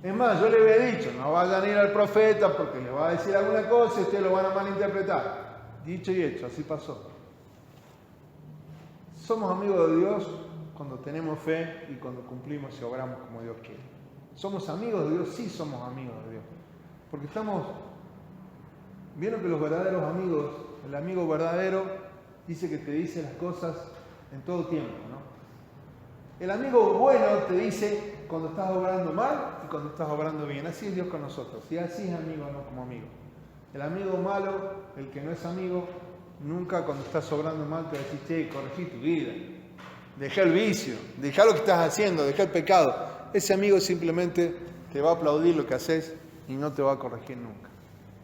Es más, yo le había dicho, no vayan a ir al profeta porque le va a decir alguna cosa y ustedes lo van a malinterpretar. Dicho y hecho, así pasó. Somos amigos de Dios cuando tenemos fe y cuando cumplimos y obramos como Dios quiere. ¿Somos amigos de Dios? Sí somos amigos de Dios. Porque vieron que los verdaderos amigos, el amigo verdadero dice que te dice las cosas en todo tiempo, ¿no? El amigo bueno te dice cuando estás obrando mal y cuando estás obrando bien. Así es Dios con nosotros. Y así es amigo, no como amigo. El amigo malo, el que no es amigo, nunca cuando estás obrando mal te va a decir, che, corregí tu vida. Deja el vicio, deja lo que estás haciendo, deja el pecado. Ese amigo simplemente te va a aplaudir lo que haces y no te va a corregir nunca.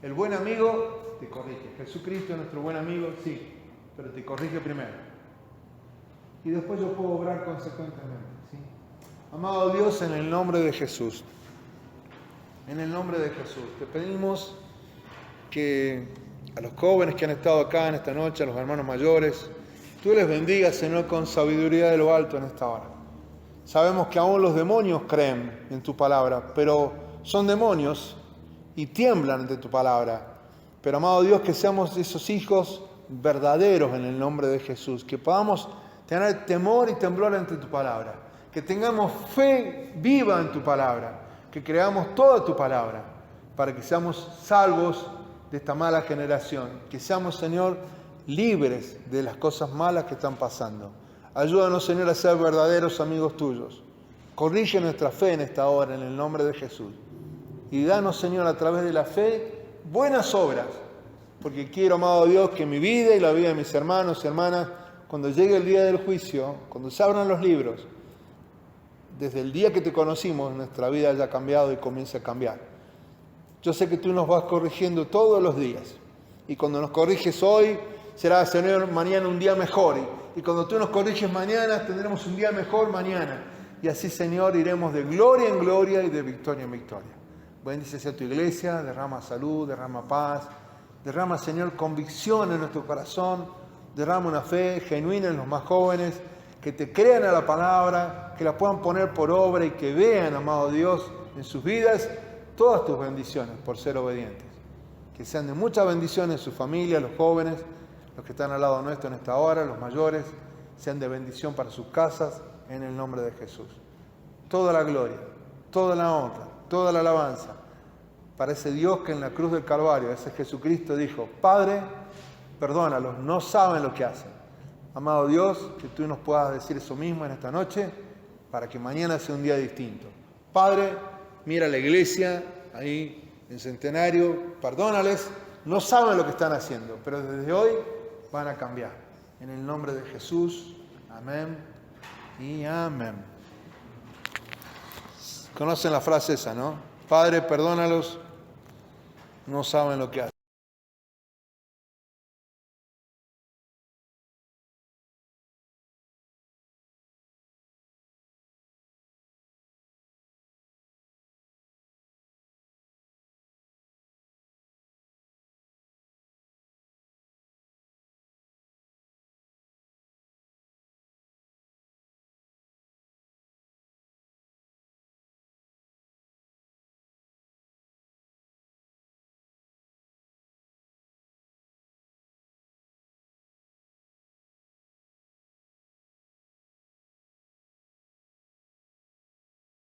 El buen amigo te corrige. Jesucristo es nuestro buen amigo, sí, pero te corrige primero. Y después yo puedo obrar consecuentemente, ¿sí? Amado Dios, en el nombre de Jesús, en el nombre de Jesús, te pedimos que a los jóvenes que han estado acá en esta noche, a los hermanos mayores, tú les bendigas, Señor, con sabiduría de lo alto en esta hora. Sabemos que aún los demonios creen en tu palabra, pero son demonios y tiemblan ante tu palabra. Pero, amado Dios, que seamos esos hijos verdaderos en el nombre de Jesús, que podamos tener temor y temblor ante tu palabra, que tengamos fe viva en tu palabra, que creamos toda tu palabra, para que seamos salvos de esta mala generación, que seamos, Señor, libres de las cosas malas que están pasando. Ayúdanos, Señor, a ser verdaderos amigos tuyos. Corrige nuestra fe en esta hora, en el nombre de Jesús. Y danos, Señor, a través de la fe, buenas obras, porque quiero, amado Dios, que mi vida y la vida de mis hermanos y hermanas, cuando llegue el día del juicio, cuando se abran los libros, desde el día que te conocimos, nuestra vida haya cambiado y comience a cambiar. Yo sé que tú nos vas corrigiendo todos los días. Y cuando nos corriges hoy, será, Señor, mañana un día mejor. Y cuando tú nos corriges mañana, tendremos un día mejor mañana. Y así, Señor, iremos de gloria en gloria y de victoria en victoria. Bendice sea tu iglesia, derrama salud, derrama paz, derrama, Señor, convicción en nuestro corazón, derrama una fe genuina en los más jóvenes, que te crean a la palabra, que la puedan poner por obra y que vean, amado Dios, en sus vidas todas tus bendiciones por ser obedientes. Que sean de mucha bendición en su familia, los jóvenes, los que están al lado nuestro en esta hora, los mayores, sean de bendición para sus casas, en el nombre de Jesús. Toda la gloria, toda la honra, toda la alabanza para ese Dios que en la cruz del Calvario, ese Jesucristo dijo, Padre, perdónalos, no saben lo que hacen. Amado Dios, que tú nos puedas decir eso mismo en esta noche, para que mañana sea un día distinto. Padre, mira la iglesia, ahí en Centenario, perdónales, no saben lo que están haciendo, pero desde hoy van a cambiar. En el nombre de Jesús, amén y amén. Conocen la frase esa, ¿no? Padre, perdónalos, no saben lo que hacen.